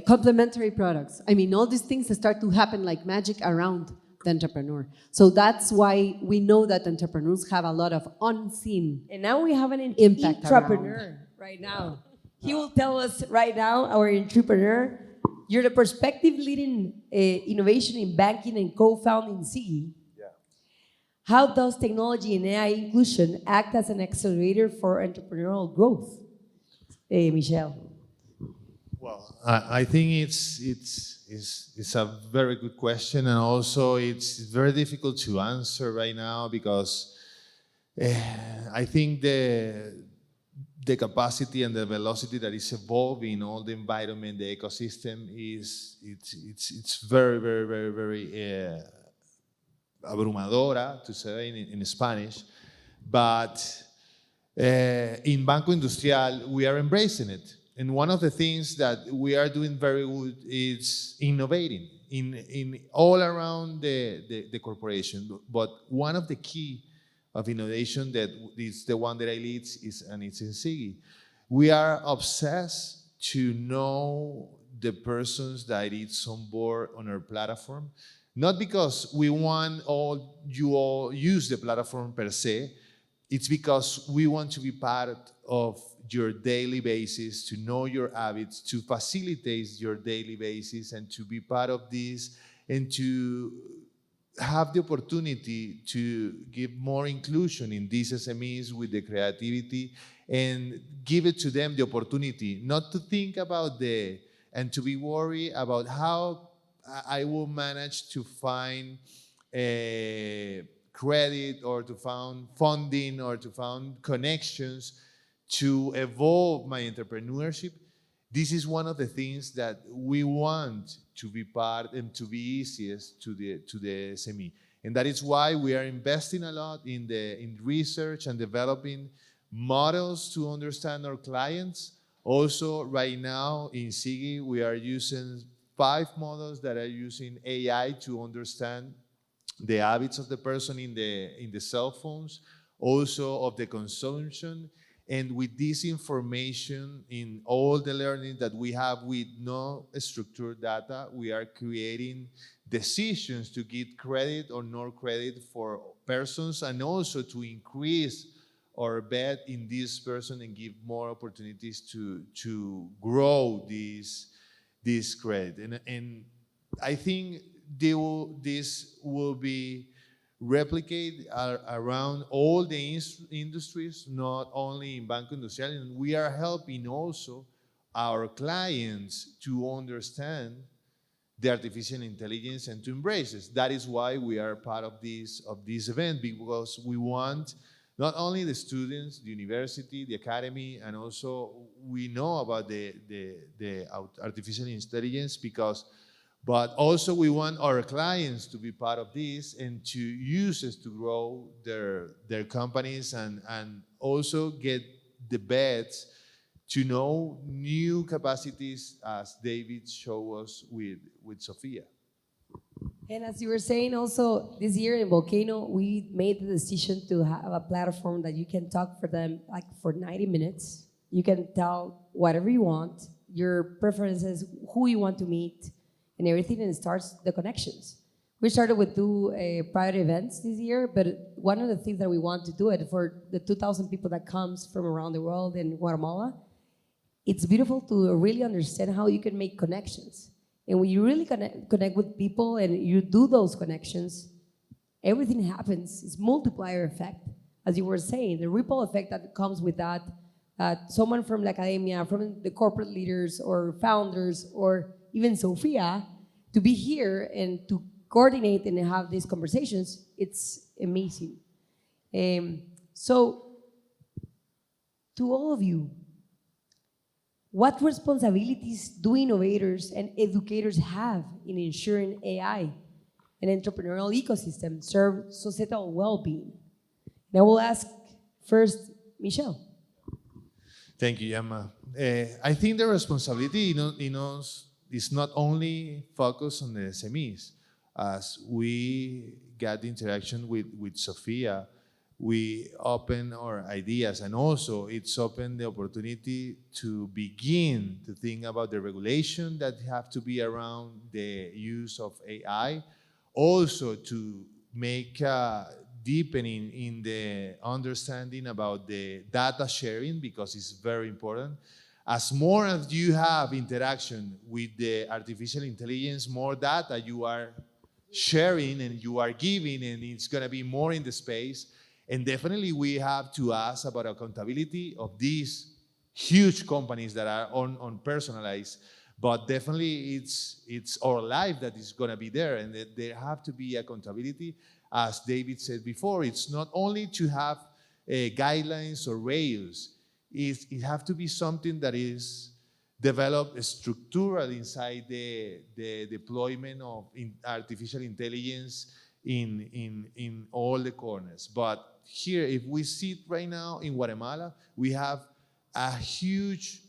complementary products. I mean, all these things start to happen like magic around the entrepreneur. So that's why we know that entrepreneurs have a lot of unseen. And now we have an Impact entrepreneur right now. He will tell us right now, our entrepreneur, you're the perspective leading innovation in banking and co-founding CE. Yeah. How does technology and AI inclusion act as an accelerator for entrepreneurial growth? Michelle. Well, I think it's a very good question, and also it's very difficult to answer right now because I think the capacity and the velocity that is evolving all the environment, the ecosystem it's very abrumadora, to say in Spanish, but in Banco Industrial we are embracing it. And one of the things that we are doing very good is innovating in all around the corporation. But one of the key of innovation that is the one that I lead and it's in SIGI. We are obsessed to know the persons that it's on board on our platform, not because we want you all use the platform per se. It's because we want to be part of your daily basis, to know your habits, to facilitate your daily basis, and to be part of this, and to have the opportunity to give more inclusion in these SMEs with the creativity, and give it to them the opportunity not to think about and to be worried about how I will manage to find credit or to find funding or to find connections to evolve my entrepreneurship. This is one of the things that we want to be part and to be easiest to the SME. And that is why we are investing a lot in research and developing models to understand our clients. Also, right now in SIGI, we are using 5 models that are using AI to understand the habits of the person in the cell phones. also of the consumption. And with this information in all the learning that we have with no structured data, we are creating decisions to give credit or no credit for persons, and also to increase our bet in this person and give more opportunities to grow this credit. And I think this will be replicate around all the industries, not only in Banco Industrial, and we are helping also our clients to understand the artificial intelligence and to embrace it. That is why we are part of this event, because we want not only the students, the university, the academy, and also we know about the artificial intelligence but also we want our clients to be part of this and to use it to grow their companies and also get the bets to know new capacities, as David showed us with Sophia. And as you were saying also, this year in Volcano, we made the decision to have a platform that you can talk for them like for 90 minutes. You can tell whatever you want, your preferences, who you want to meet, and everything, and it starts the connections. We started with 2 private events this year, but one of the things that we want to do it for the 2,000 people that comes from around the world in Guatemala, it's beautiful to really understand how you can make connections. And when you really connect with people and you do those connections, everything happens. It's multiplier effect, as you were saying, the ripple effect that comes with that. Someone from the academia, from the corporate leaders or founders, or even Sophia, to be here and to coordinate and have these conversations, it's amazing. So, to all of you, what responsibilities do innovators and educators have in ensuring AI and entrepreneurial ecosystem serve societal well-being? And I will ask first, Michelle. Thank you, Emma. I think the responsibility in us is not only focused on the SMEs. As we got the interaction with Sophia, we open our ideas, and also it's opened the opportunity to begin to think about the regulation that have to be around the use of AI, also to make a deepening in the understanding about the data sharing, because it's very important. As more as you have interaction with the artificial intelligence, more data you are sharing and you are giving, and it's going to be more in the space. And definitely we have to ask about accountability of these huge companies that are on personalized, but definitely it's our life that is going to be there, and there have to be accountability. As David said before, it's not only to have guidelines or rails. It has to be something that is developed structural inside the deployment of artificial intelligence in all the corners. But here, if we sit right now in Guatemala, we have a huge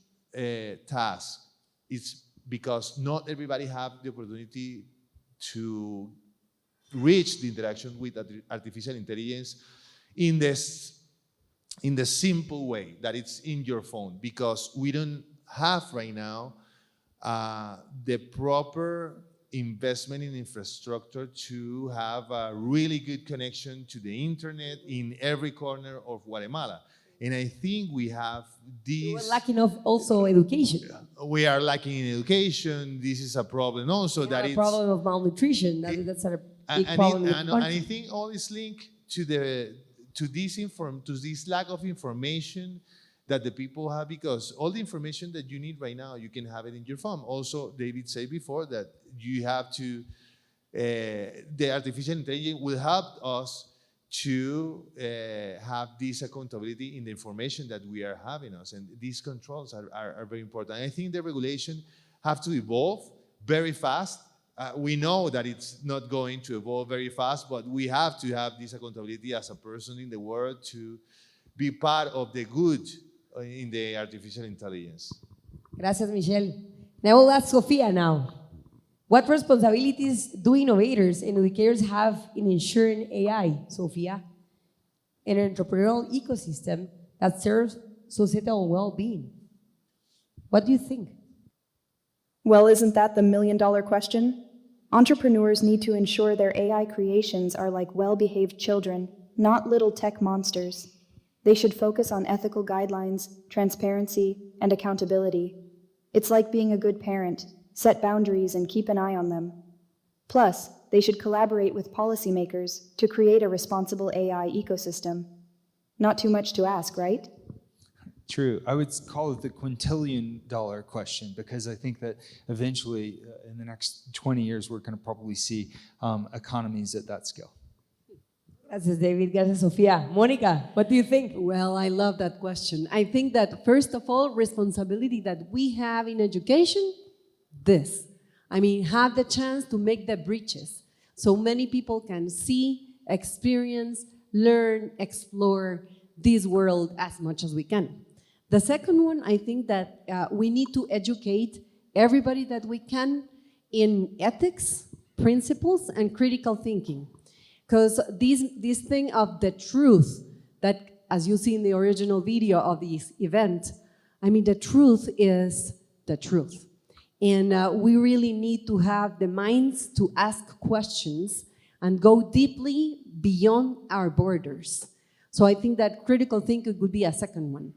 task. It's because not everybody have the opportunity to reach the interaction with artificial intelligence in the simple way that it's in your phone, because we don't have right now the proper investment in infrastructure to have a really good connection to the internet in every corner of Guatemala. And I think we have these. We're lacking of also education. We are lacking in education. This is a problem also. That it's a problem of malnutrition. That's a big problem. And I think all is linked to this lack of information that the people have, because all the information that you need right now, you can have it in your phone. Also, David said before that you have to, the artificial intelligence will help us to have this accountability in the information that we are having us. And these controls are very important. I think the regulation have to evolve very fast. We know that it's not going to evolve very fast, but we have to have this accountability as a person in the world to be part of the good in the artificial intelligence. Gracias, Michelle. Now we'll ask Sophia now. What responsibilities do innovators and educators have in ensuring AI, Sophia? in an entrepreneurial ecosystem that serves societal well-being? What do you think? Well, isn't that the million-dollar question? Entrepreneurs need to ensure their AI creations are like well-behaved children, not little tech monsters. They should focus on ethical guidelines, transparency, and accountability. It's like being a good parent, set boundaries and keep an eye on them. Plus, they should collaborate with policymakers to create a responsible AI ecosystem. Not too much to ask, right? True. I would call it the quintillion-dollar question, because I think that eventually, in the next 20 years, we're going to probably see economies at that scale. Gracias, David. Gracias, Sofia. Monica, what do you think? Well, I love that question. I think that, first of all, responsibility that we have in education, have the chance to make the bridges so many people can see, experience, learn, explore this world as much as we can. The second one, I think that we need to educate everybody that we can in ethics, principles, and critical thinking. Because this thing of the truth, that as you see in the original video of this event, the truth is the truth. And we really need to have the minds to ask questions and go deeply beyond our borders. So I think that critical thinking would be a second one.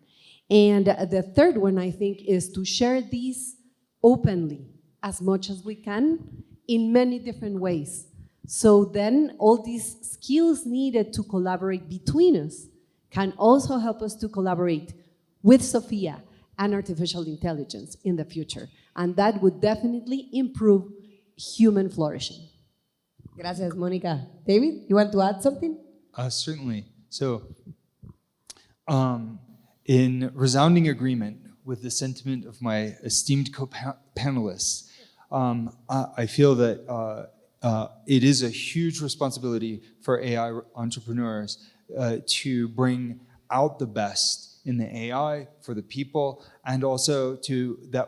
And the third one, I think, is to share these openly as much as we can in many different ways. So then all these skills needed to collaborate between us can also help us to collaborate with Sophia and artificial intelligence in the future. And that would definitely improve human flourishing. Gracias, Monica. David, you want to add something? Certainly. So, in resounding agreement with the sentiment of my esteemed co-panelists, I feel that it is a huge responsibility for AI entrepreneurs to bring out the best in the AI for the people, and also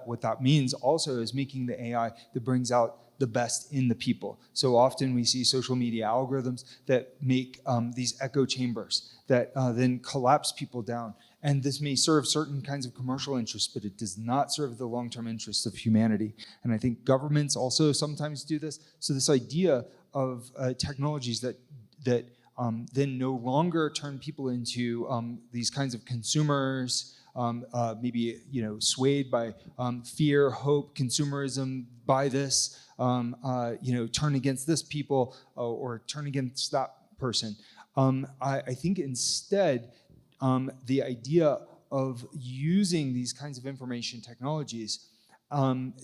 what that means also is making the AI that brings out the best in the people. So often we see social media algorithms that make these echo chambers that then collapse people down. And this may serve certain kinds of commercial interests, but it does not serve the long-term interests of humanity. And I think governments also sometimes do this. So this idea of technologies that then no longer turn people into these kinds of consumers, maybe swayed by fear, hope, consumerism, buy this, turn against this people or turn against that person. I think instead, the idea of using these kinds of information technologies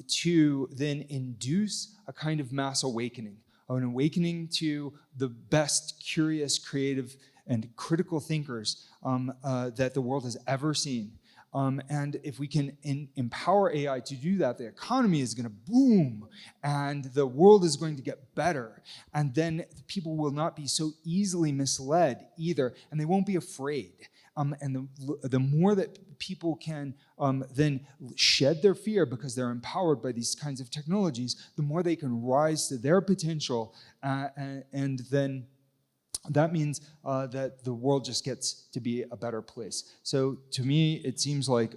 to then induce a kind of mass awakening, an awakening to the best curious, creative, and critical thinkers that the world has ever seen. And if we can empower AI to do that, the economy is going to boom, and the world is going to get better. And then people will not be so easily misled either, and they won't be afraid. And the more that people can then shed their fear because they're empowered by these kinds of technologies, the more they can rise to their potential, and then that means that the world just gets to be a better place. So to me, it seems like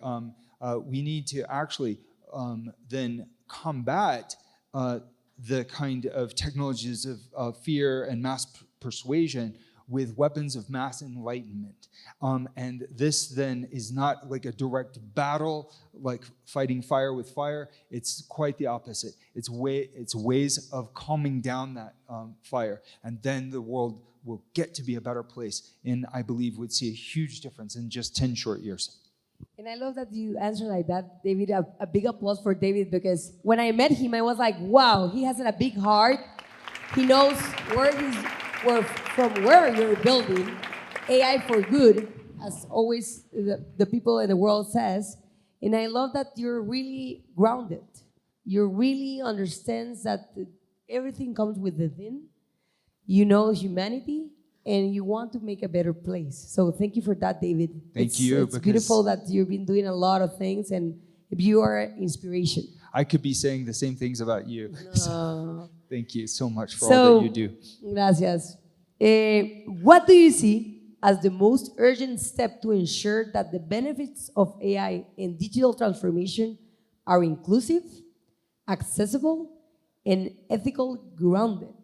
we need to actually then combat the kind of technologies of fear and mass persuasion with weapons of mass enlightenment. And this then is not like a direct battle, like fighting fire with fire. It's quite the opposite. It's ways of calming down that fire. And then the world will get to be a better place. And I believe would see a huge difference in just 10 short years. And I love that you answer like that, David. A big applause for David, because when I met him, I was like, wow, he has a big heart. He knows from where you're building AI for good, as always the people in the world says. And I love that you're really grounded. You really understands that everything comes within. You know humanity, and you want to make a better place. So thank you for that, David. Thank you. It's beautiful that you've been doing a lot of things, and you are inspiration. I could be saying the same things about you. So, thank you so much for all that you do. Gracias. What do you see as the most urgent step to ensure that the benefits of AI and digital transformation are inclusive, accessible, and ethical grounded.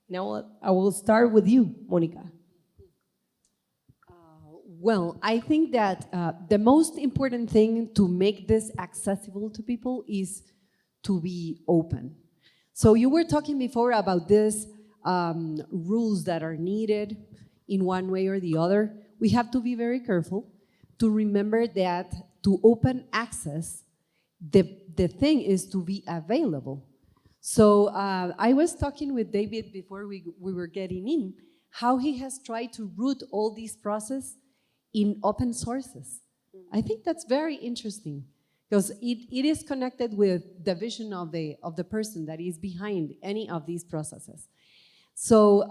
Now I will start with you, Monica. Well, I think that the most important thing to make this accessible to people is to be open. So you were talking before about these rules that are needed in one way or the other. We have to be very careful to remember that to open access, the thing is to be available. So I was talking with David before we were getting in, how he has tried to root all these process in open sources. I think that's very interesting because it is connected with the vision of the person that is behind any of these processes. So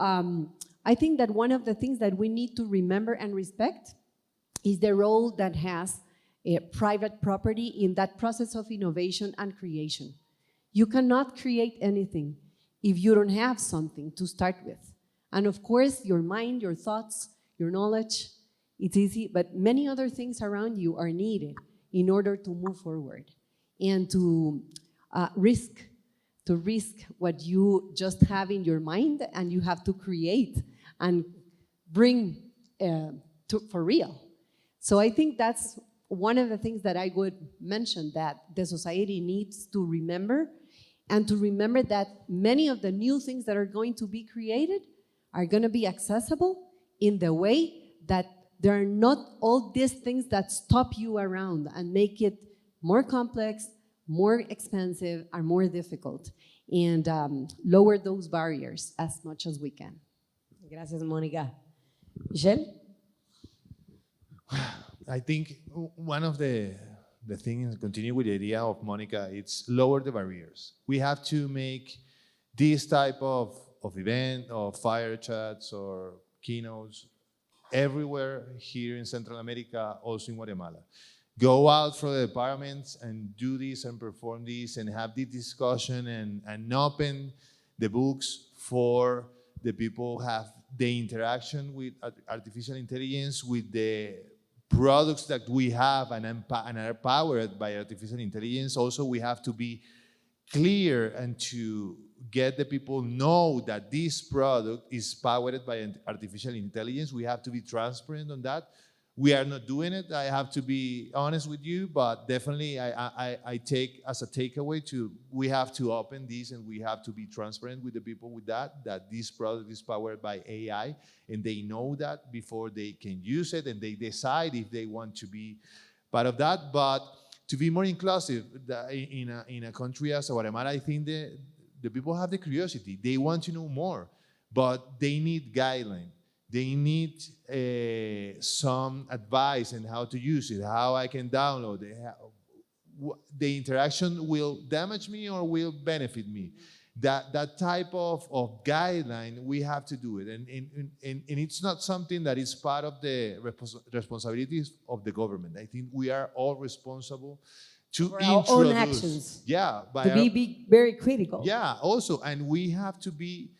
I think that one of the things that we need to remember and respect is the role that has private property in that process of innovation and creation. You cannot create anything if you don't have something to start with. And of course, your mind, your thoughts, your knowledge, it's easy, but many other things around you are needed in order to move forward and to risk what you just have in your mind and you have to create and bring for real. So I think that's one of the things that I would mention that the society needs to remember, and to remember that many of the new things that are going to be created are going to be accessible in the way that there are not all these things that stop you around and make it more complex, more expensive, and more difficult, and lower those barriers as much as we can. Gracias, Mónica. Michelle? I think one of the things, continue with the idea of Monica, it's lower the barriers. We have to make this type of event, or fire chats, or keynotes, everywhere here in Central America, also in Guatemala. Go out from the departments and do this and perform this and have this discussion and open the books for the people who have the interaction with artificial intelligence, with the products that we have and are powered by artificial intelligence. Also, we have to be clear and to get the people know that this product is powered by artificial intelligence. We have to be transparent on that. We are not doing it. I have to be honest with you, but definitely I take as a takeaway we have to open this and we have to be transparent with the people with that this product is powered by AI and they know that before they can use it and they decide if they want to be part of that. But to be more inclusive in a country as Guatemala, I think the people have the curiosity. They want to know more, but they need guidelines. They need some advice on how to use it, how I can download it. The interaction will damage me or will benefit me. That type of guideline, we have to do it. And it's not something that is part of the responsibilities of the government. I think we are all responsible to For introduce. our own actions. Yeah. To be very critical. Yeah, also. And we have to be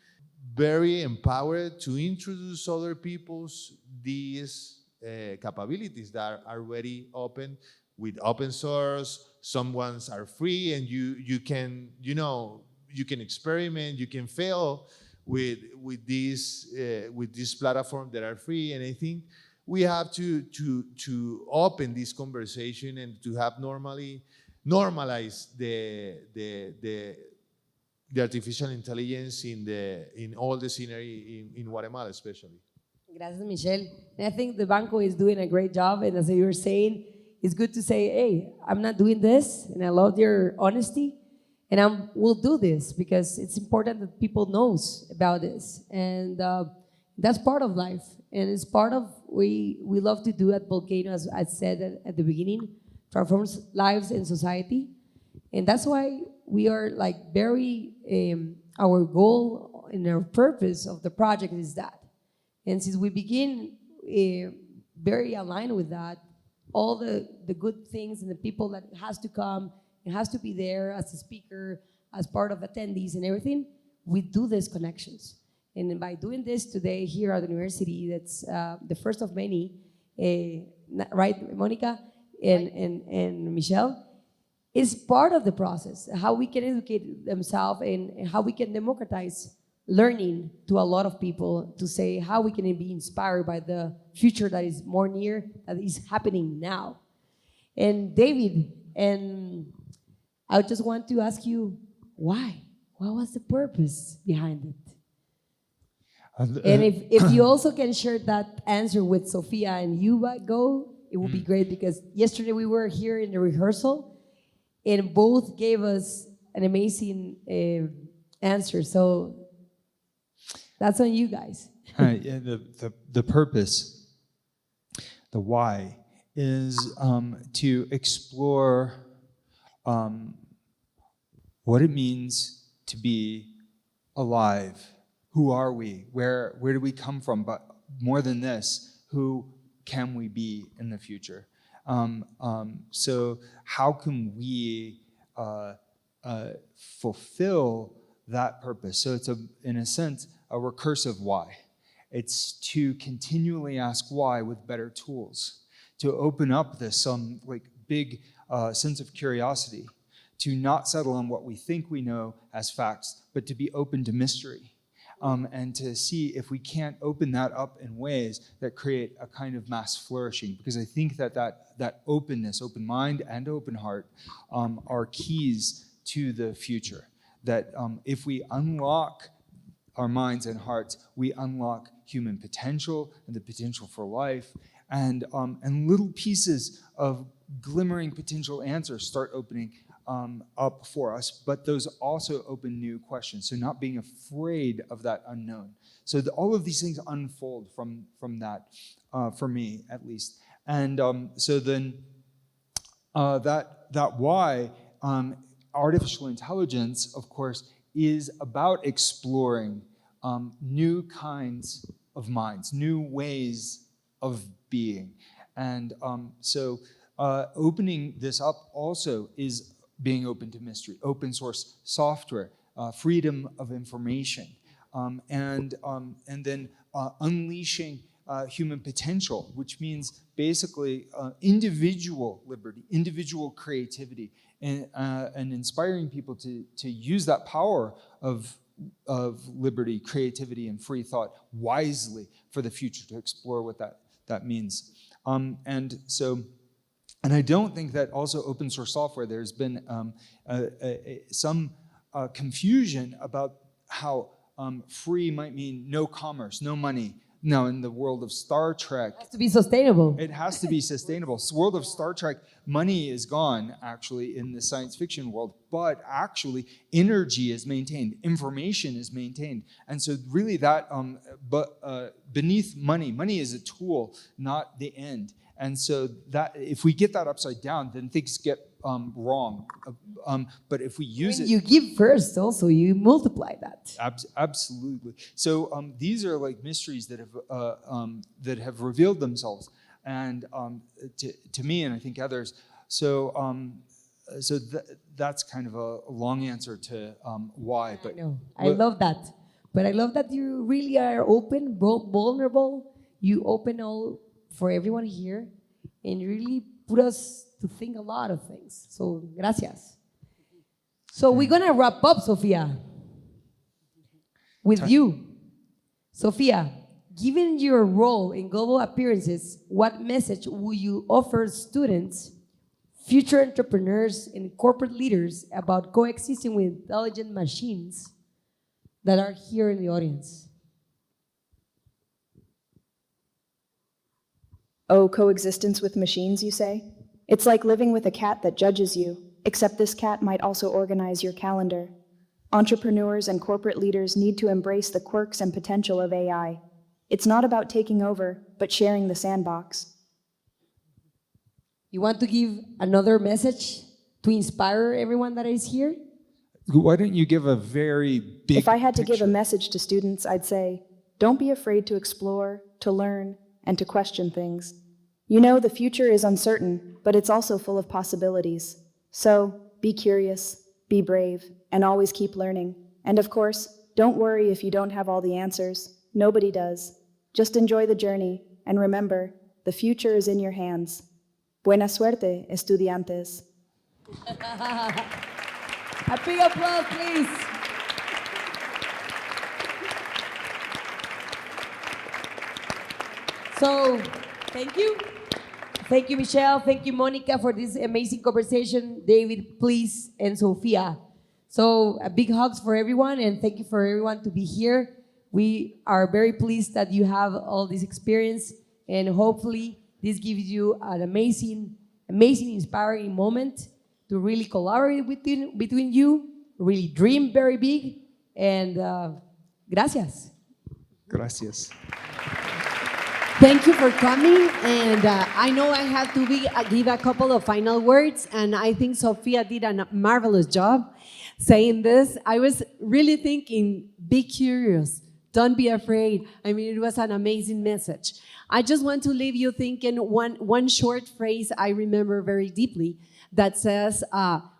very empowered to introduce other people's these capabilities that are already open with open source. Some ones are free, and you can experiment. You can fail with these platforms that are free. And I think we have to open this conversation and to have normalize the artificial intelligence in all the scenery in Guatemala, especially. Gracias, Michelle. And I think the Banco is doing a great job. And as you were saying, it's good to say, hey, I'm not doing this. And I love your honesty. And we'll do this because it's important that people knows about this. And that's part of life. And it's part of we love to do at Volcano, as I said at the beginning, transforms lives and society. And that's why we are like very, our goal and our purpose of the project is that. And since we begin very aligned with that, all the good things and the people that has to come, it has to be there as a speaker, as part of attendees and everything, we do these connections. And by doing this today here at the university, that's the first of many, right, Monica and Michelle, is part of the process, how we can educate themselves and how we can democratize learning to a lot of people to say how we can be inspired by the future that is more near, that is happening now. And David, and I just want to ask you, why? What was the purpose behind it? And if you also can share that answer with Sophia and you go, it would be great, because yesterday we were here in the rehearsal and both gave us an amazing answer. So that's on you guys. Yeah, the purpose, the why, is to explore what it means to be alive. Who are we? Where do we come from? But more than this, who can we be in the future? So how can we fulfill that purpose? So it's, in a sense, a recursive why. It's to continually ask why with better tools, to open up this big sense of curiosity, to not settle on what we think we know as facts, but to be open to mystery. And to see if we can't open that up in ways that create a kind of mass flourishing. Because I think that openness, open mind and open heart, are keys to the future. That if we unlock our minds and hearts, we unlock human potential and the potential for life, and little pieces of glimmering potential answers start opening up for us, but those also open new questions. So not being afraid of that unknown. So all of these things unfold from that, for me at least. And so then that why, artificial intelligence, of course, is about exploring new kinds of minds, new ways of being. And so opening this up also is being open to mystery, open source software, freedom of information, and then unleashing human potential, which means basically individual liberty, individual creativity, and inspiring people to use that power of liberty, creativity, and free thought wisely for the future, to explore what that means. And I don't think that also open source software, there's been some confusion about how free might mean no commerce, no money. Now, in the world of Star Trek, It has to be sustainable. it has to be sustainable. So, world of Star Trek, money is gone, actually, in the science fiction world, but actually energy is maintained, information is maintained. And so really that, beneath money is a tool, not the end. And so that if we get that upside down, then things get wrong. But if we use it, You give first, also you multiply that. absolutely. So these are like mysteries that have revealed themselves, and to me, and I think others. So that's kind of a long answer to why. But I know. I love that. But I love that you really are open, vulnerable. You open all for everyone here, and really put us to think a lot of things. So, gracias. So we're gonna wrap up, Sophia, with you. Sophia, given your role in global appearances, what message will you offer students, future entrepreneurs, and corporate leaders about coexisting with intelligent machines that are here in the audience? Oh, coexistence with machines, you say? It's like living with a cat that judges you, except this cat might also organize your calendar. Entrepreneurs and corporate leaders need to embrace the quirks and potential of AI. It's not about taking over, but sharing the sandbox. You want to give another message to inspire everyone that is here? why don't you give a very big If I had to give a picture? message to students, I'd say, don't be afraid to explore, to learn, and to question things. You know, the future is uncertain, but it's also full of possibilities. So, be curious, be brave, and always keep learning. And of course, Don't worry if you don't have all the answers. Nobody does. Just enjoy the journey, and remember, the future is in your hands. Buena suerte, estudiantes. A big applause, please. So, thank you. Thank you, Michelle. Thank you, Monica, for this amazing conversation. David, please, and Sophia. So, a big hugs for everyone, and thank you for everyone to be here. We are very pleased that you have all this experience, and hopefully this gives you an amazing, inspiring moment to really collaborate between you, really dream very big, and gracias. Gracias. Thank you for coming, and I know I have to give a couple of final words, and I think Sophia did a marvelous job saying this. I was really thinking, be curious, don't be afraid. I mean, it was an amazing message. I just want to leave you thinking one short phrase I remember very deeply that says,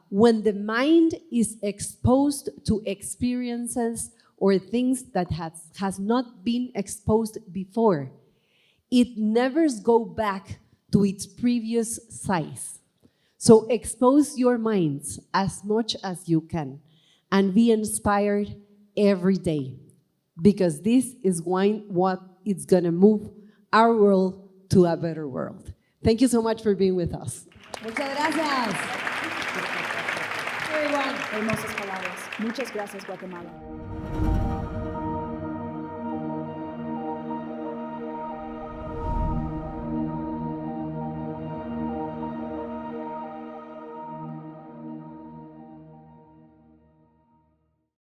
when the mind is exposed to experiences or things that has not been exposed before, it never goes back to its previous size. So expose your minds as much as you can and be inspired every day, because this is what is gonna move our world to a better world. Thank you so much for being with us. Muchas gracias. Everyone. Hermosas palabras. Muchas gracias, Guatemala.